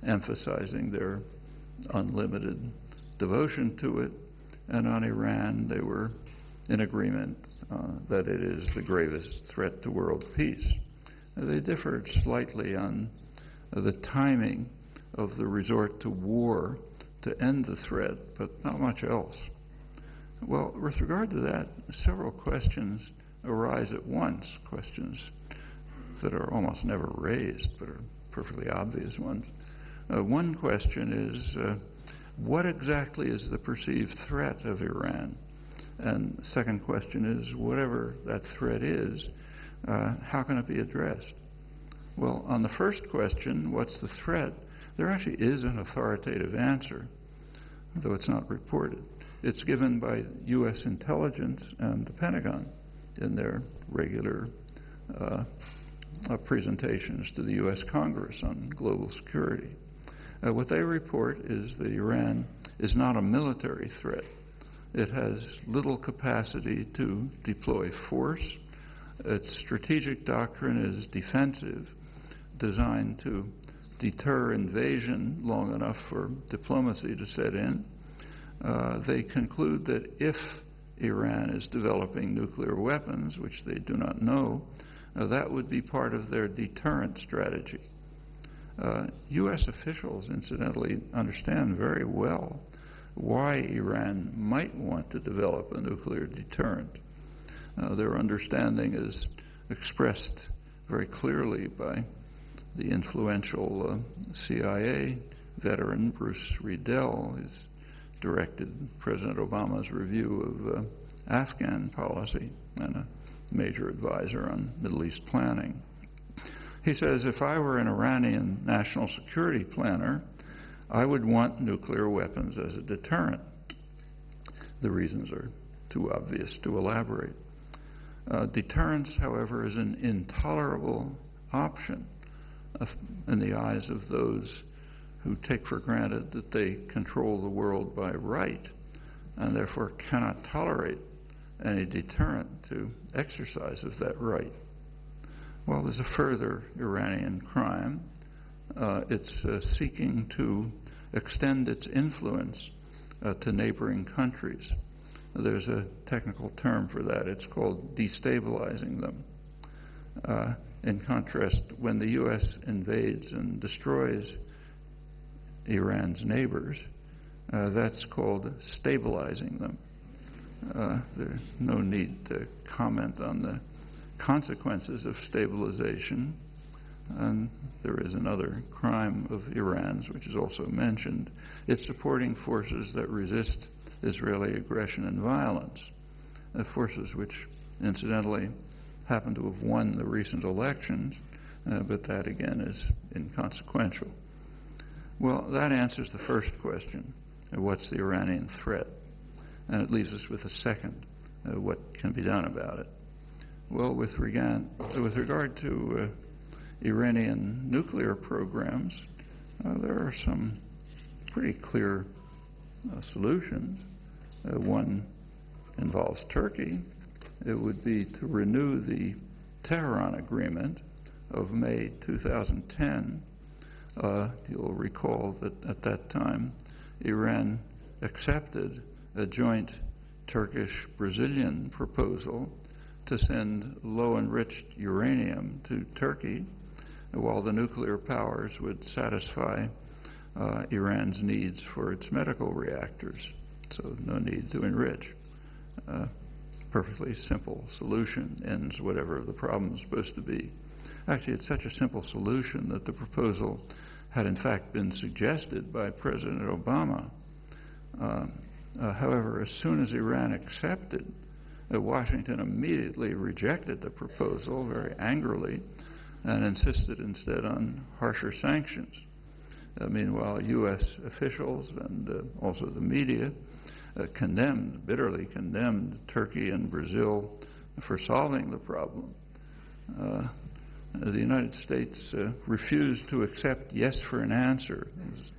[SPEAKER 4] emphasizing their unlimited devotion to it, and on Iran, they were in agreement that it is the gravest threat to world peace. They differed slightly on the timing of the resort to war to end the threat, but not much else. Well, with regard to that, several questions arise at once, questions that are almost never raised, but are perfectly obvious ones. One question is, what exactly is the perceived threat of Iran? And the second question is, whatever that threat is, how can it be addressed? Well, on the first question, what's the threat? There actually is an authoritative answer, though it's not reported. It's given by U.S. intelligence and the Pentagon in their regular presentations to the U.S. Congress on global security. What they report is that Iran is not a military threat. It has little capacity to deploy force. Its strategic doctrine is defensive, designed to deter invasion long enough for diplomacy to set in. They conclude that if Iran is developing nuclear weapons, which they do not know, that would be part of their deterrent strategy. U.S. officials, incidentally, understand very well why Iran might want to develop a nuclear deterrent. Their understanding is expressed very clearly by the influential CIA veteran Bruce Riedel, who's directed President Obama's review of Afghan policy and a major advisor on Middle East planning. He says, if I were an Iranian national security planner, I would want nuclear weapons as a deterrent. The reasons are too obvious to elaborate. Deterrence, however, is an intolerable option in the eyes of those who take for granted that they control the world by right and therefore cannot tolerate any deterrent to exercise of that right. Well, there's a further Iranian crime. It's seeking to extend its influence to neighboring countries. There's a technical term for that. It's called destabilizing them. In contrast, when the U.S. invades and destroys Iran's neighbors, that's called stabilizing them. There's no need to comment on the consequences of stabilization. And there is another crime of Iran's, which is also mentioned. It's supporting forces that resist Israeli aggression and violence, forces which, incidentally, happen to have won the recent elections, but that, again, is inconsequential. Well, that answers the first question, what's the Iranian threat? And it leaves us with a second, what can be done about it? Well, with regard to Iranian nuclear programs, there are some pretty clear solutions. One involves Turkey. It would be to renew the Tehran Agreement of May 2010. You'll recall that at that time, Iran accepted a joint Turkish-Brazilian proposal to send low-enriched uranium to Turkey, while the nuclear powers would satisfy Iran's needs for its medical reactors, so no need to enrich. Perfectly simple solution, ends whatever the problem is supposed to be. Actually, it's such a simple solution that the proposal had in fact been suggested by President Obama. However, as soon as Iran accepted, Washington immediately rejected the proposal very angrily and insisted instead on harsher sanctions. Meanwhile, U.S. officials and also the media bitterly condemned Turkey and Brazil for solving the problem. The United States refused to accept yes for an answer. It was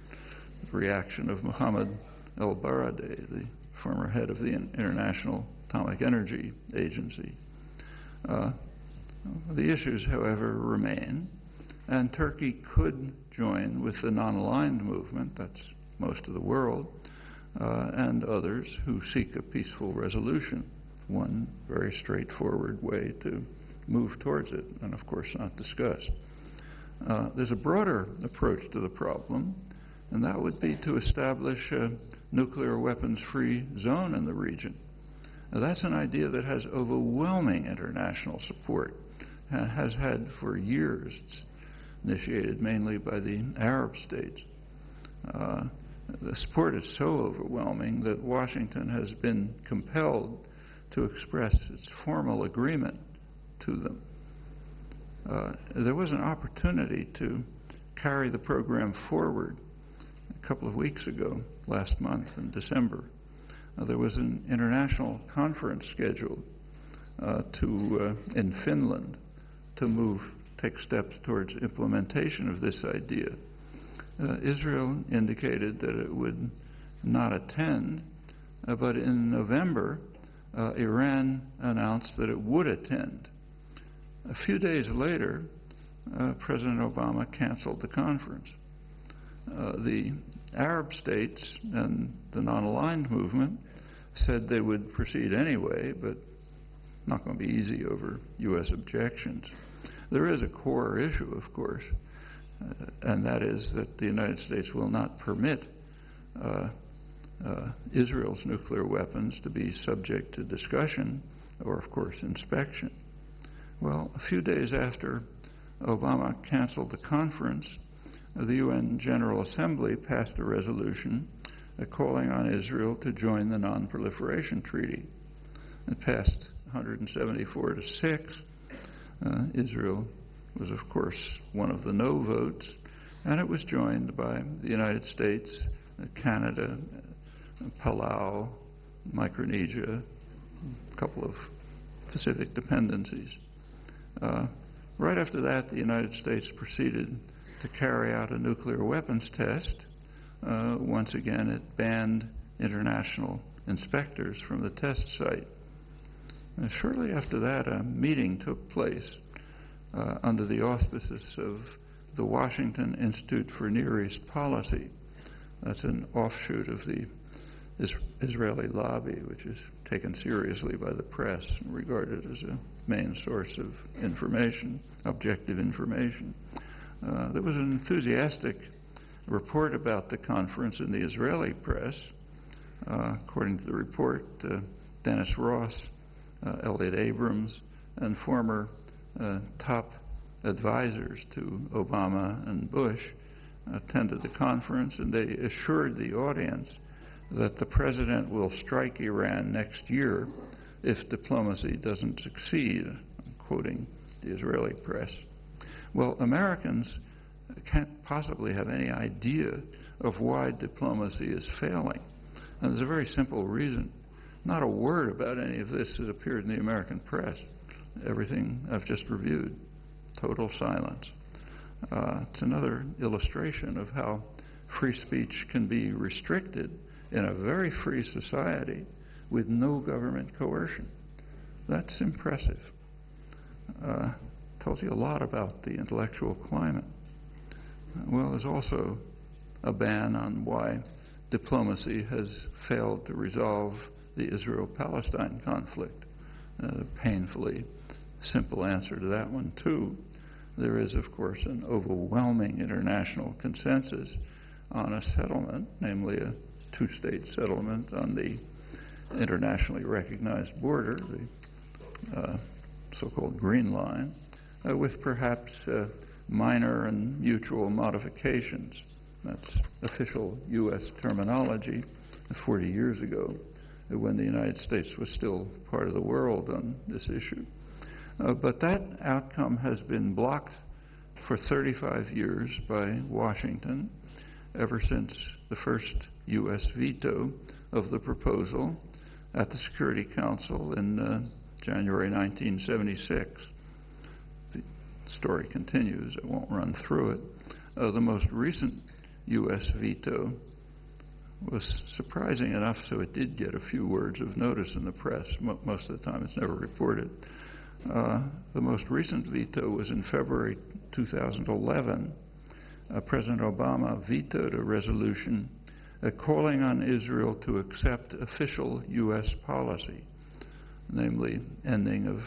[SPEAKER 4] the reaction of Mohammed El-Baradei, the former head of the International Atomic Energy Agency. The issues, however, remain, and Turkey could join with the non-aligned movement, that's most of the world, and others who seek a peaceful resolution. One very straightforward way to move towards it, and of course not discussed. There's a broader approach to the problem, and that would be to establish a nuclear weapons-free zone in the region. Now, that's an idea that has overwhelming international support and has had for years. It's initiated mainly by the Arab states. The support is so overwhelming that Washington has been compelled to express its formal agreement to them. There was an opportunity to carry the program forward a couple of weeks ago, last month in December. There was an international conference scheduled in Finland to take steps towards implementation of this idea. Israel indicated that it would not attend, but in November, Iran announced that it would attend. A few days later, President Obama canceled the conference. The Arab states and the non-aligned movement said they would proceed anyway, but not going to be easy over U.S. objections. There is a core issue, of course, and that is that the United States will not permit Israel's nuclear weapons to be subject to discussion or, of course, inspection. Well, a few days after Obama canceled the conference, the UN General Assembly passed a resolution calling on Israel to join the Non-Proliferation Treaty. It passed 174 to 6. Israel was, of course, one of the no votes, and it was joined by the United States, Canada, Palau, Micronesia, a couple of Pacific dependencies. Right after that, the United States proceeded to carry out a nuclear weapons test. Once again, it banned international inspectors from the test site. Shortly after that, a meeting took place under the auspices of the Washington Institute for Near East Policy. That's an offshoot of the Israeli lobby, which is taken seriously by the press and regarded as a main source of information, objective information. There was an enthusiastic report about the conference in the Israeli press. According to the report, Dennis Ross, Elliot Abrams, and former top advisors to Obama and Bush attended the conference, and they assured the audience that the president will strike Iran next year if diplomacy doesn't succeed. I'm quoting the Israeli press. Well, Americans can't possibly have any idea of why diplomacy is failing. And there's a very simple reason. Not a word about any of this has appeared in the American press. Everything I've just reviewed, total silence. It's another illustration of how free speech can be restricted in a very free society with no government coercion. That's impressive. Tells you a lot about the intellectual climate. Well, there's also a ban on why diplomacy has failed to resolve the Israel-Palestine conflict. Painfully simple answer to that one, too. There is, of course, an overwhelming international consensus on a settlement, namely a two-state settlement on the internationally recognized border, the so-called Green Line, with perhaps minor and mutual modifications. That's official U.S. terminology 40 years ago, when the United States was still part of the world on this issue. But that outcome has been blocked for 35 years by Washington, ever since the first U.S. veto of the proposal at the Security Council in January 1976. The story continues. I won't run through it. The most recent U.S. veto was surprising enough, so it did get a few words of notice in the press. Most of the time it's never reported. The most recent veto was in February 2011. President Obama vetoed a resolution calling on Israel to accept official U.S. policy, namely ending of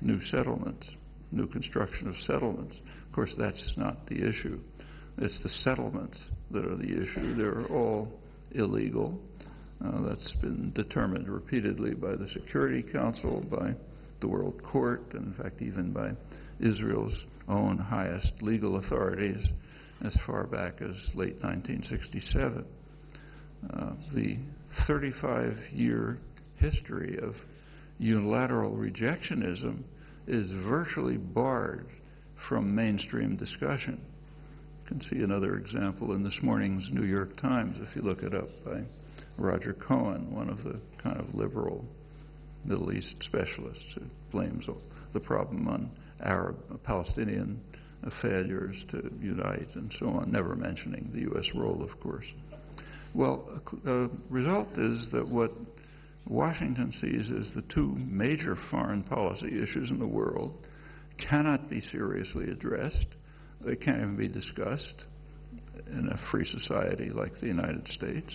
[SPEAKER 4] new settlements, new construction of settlements. Of course, that's not the issue. It's the settlements that are the issue. They're all illegal. That's been determined repeatedly by the Security Council, by the World Court, and in fact even by Israel's own highest legal authorities as far back as late 1967. The 35-year history of unilateral rejectionism is virtually barred from mainstream discussion. You can see another example in this morning's New York Times if you look it up by Roger Cohen, one of the kind of liberal Middle East specialists who blames the problem on Arab, Palestinian failures to unite and so on, never mentioning the U.S. role, of course. Well, the result is that what Washington sees as the two major foreign policy issues in the world cannot be seriously addressed. They can't even be discussed in a free society like the United States.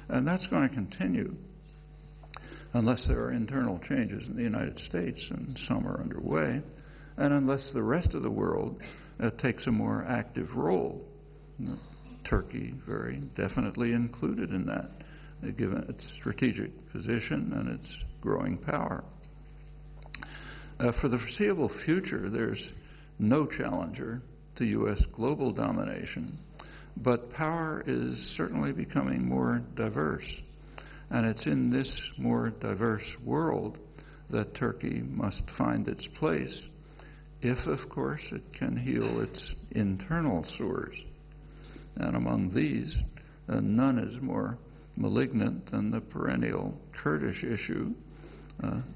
[SPEAKER 4] And that's going to continue unless there are internal changes in the United States, and some are underway, and unless the rest of the world takes a more active role. Turkey very definitely included in that, given its strategic position and its growing power. For the foreseeable future, there's no challenger to U.S. global domination, but power is certainly becoming more diverse. And it's in this more diverse world that Turkey must find its place, if, of course, it can heal its internal sores. And among these, none is more malignant than the perennial Kurdish issue.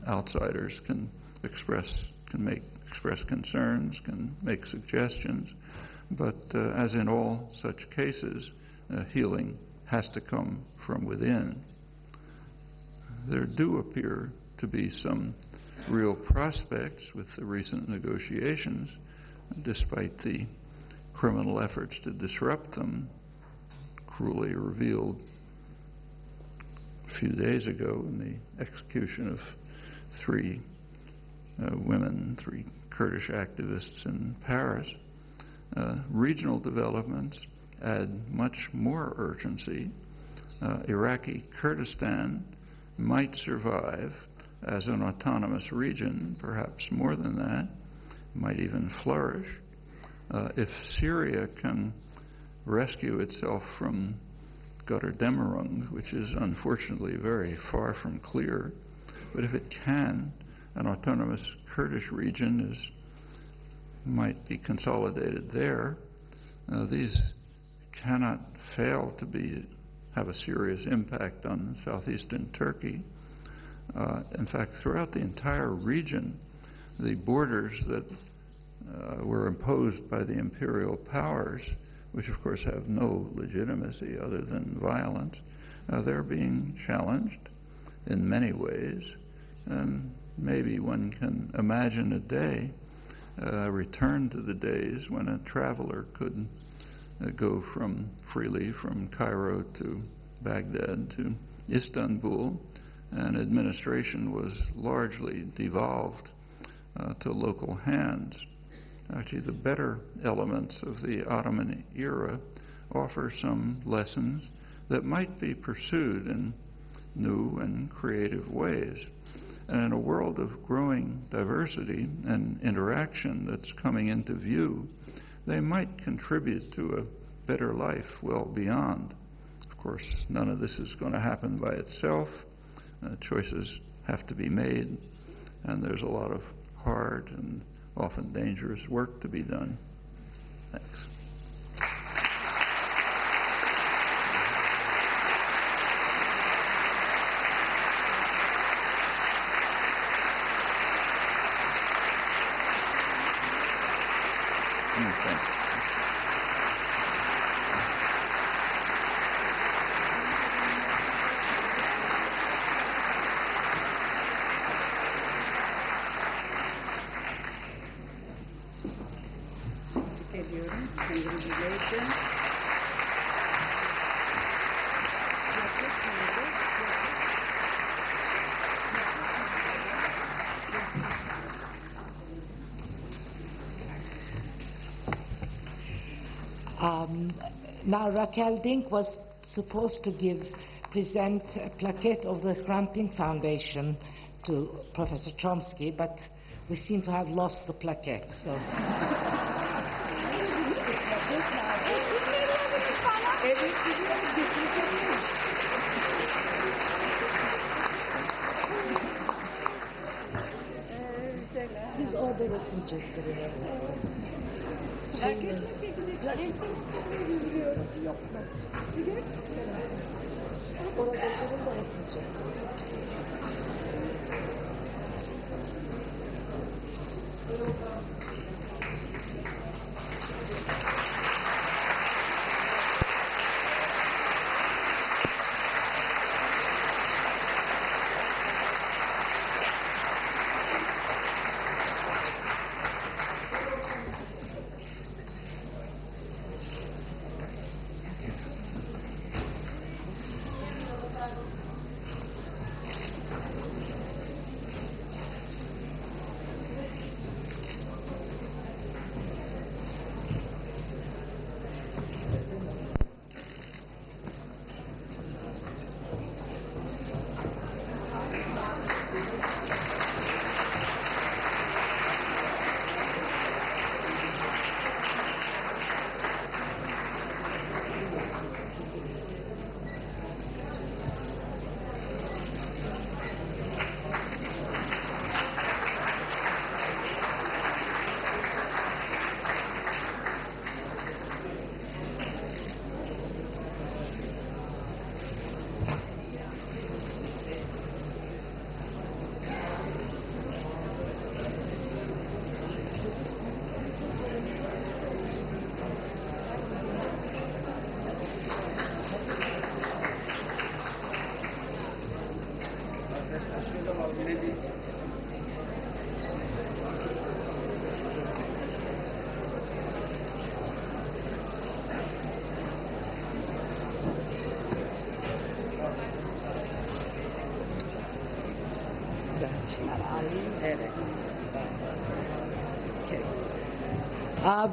[SPEAKER 4] Outsiders can express concerns, can make suggestions, but as in all such cases, healing has to come from within. There do appear to be some real prospects with the recent negotiations, despite the criminal efforts to disrupt them, cruelly revealed a few days ago in the execution of three women, three Kurdish activists in Paris. Regional developments add much more urgency. Iraqi Kurdistan might survive as an autonomous region, perhaps more than that, might even flourish. If Syria can rescue itself from Götterdämmerung, which is unfortunately very far from clear, but if it can, an autonomous Kurdish region might be consolidated there. These cannot fail to have a serious impact on southeastern Turkey. In fact, throughout the entire region, the borders that were imposed by the imperial powers, which of course have no legitimacy other than violence, they're being challenged in many ways. And maybe one can imagine a day, return to the days when a traveler could go freely from Cairo to Baghdad to Istanbul, and administration was largely devolved to local hands. Actually, the better elements of the Ottoman era offer some lessons that might be pursued in new and creative ways. And in a world of growing diversity and interaction that's coming into view, they might contribute to a better life well beyond. Of course, none of this is going to happen by itself. Choices have to be made, and there's a lot of hard and often dangerous work to be done. Thanks. Thanks.
[SPEAKER 2] ederim.
[SPEAKER 3] Now Raquel Dink was supposed to present a plaquette of the Hrant Dink Foundation to Professor Chomsky, but we seem to have lost the plaquette. So. Siz orada resim çektirin. Yok mu? Orada durun da resim çektirin.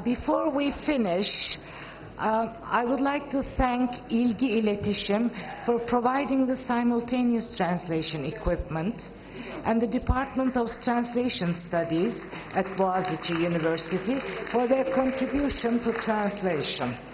[SPEAKER 3] Before we finish, I would like to thank İlgi İletişim for providing the simultaneous translation equipment and the Department of Translation Studies at Boğaziçi University for their contribution to translation.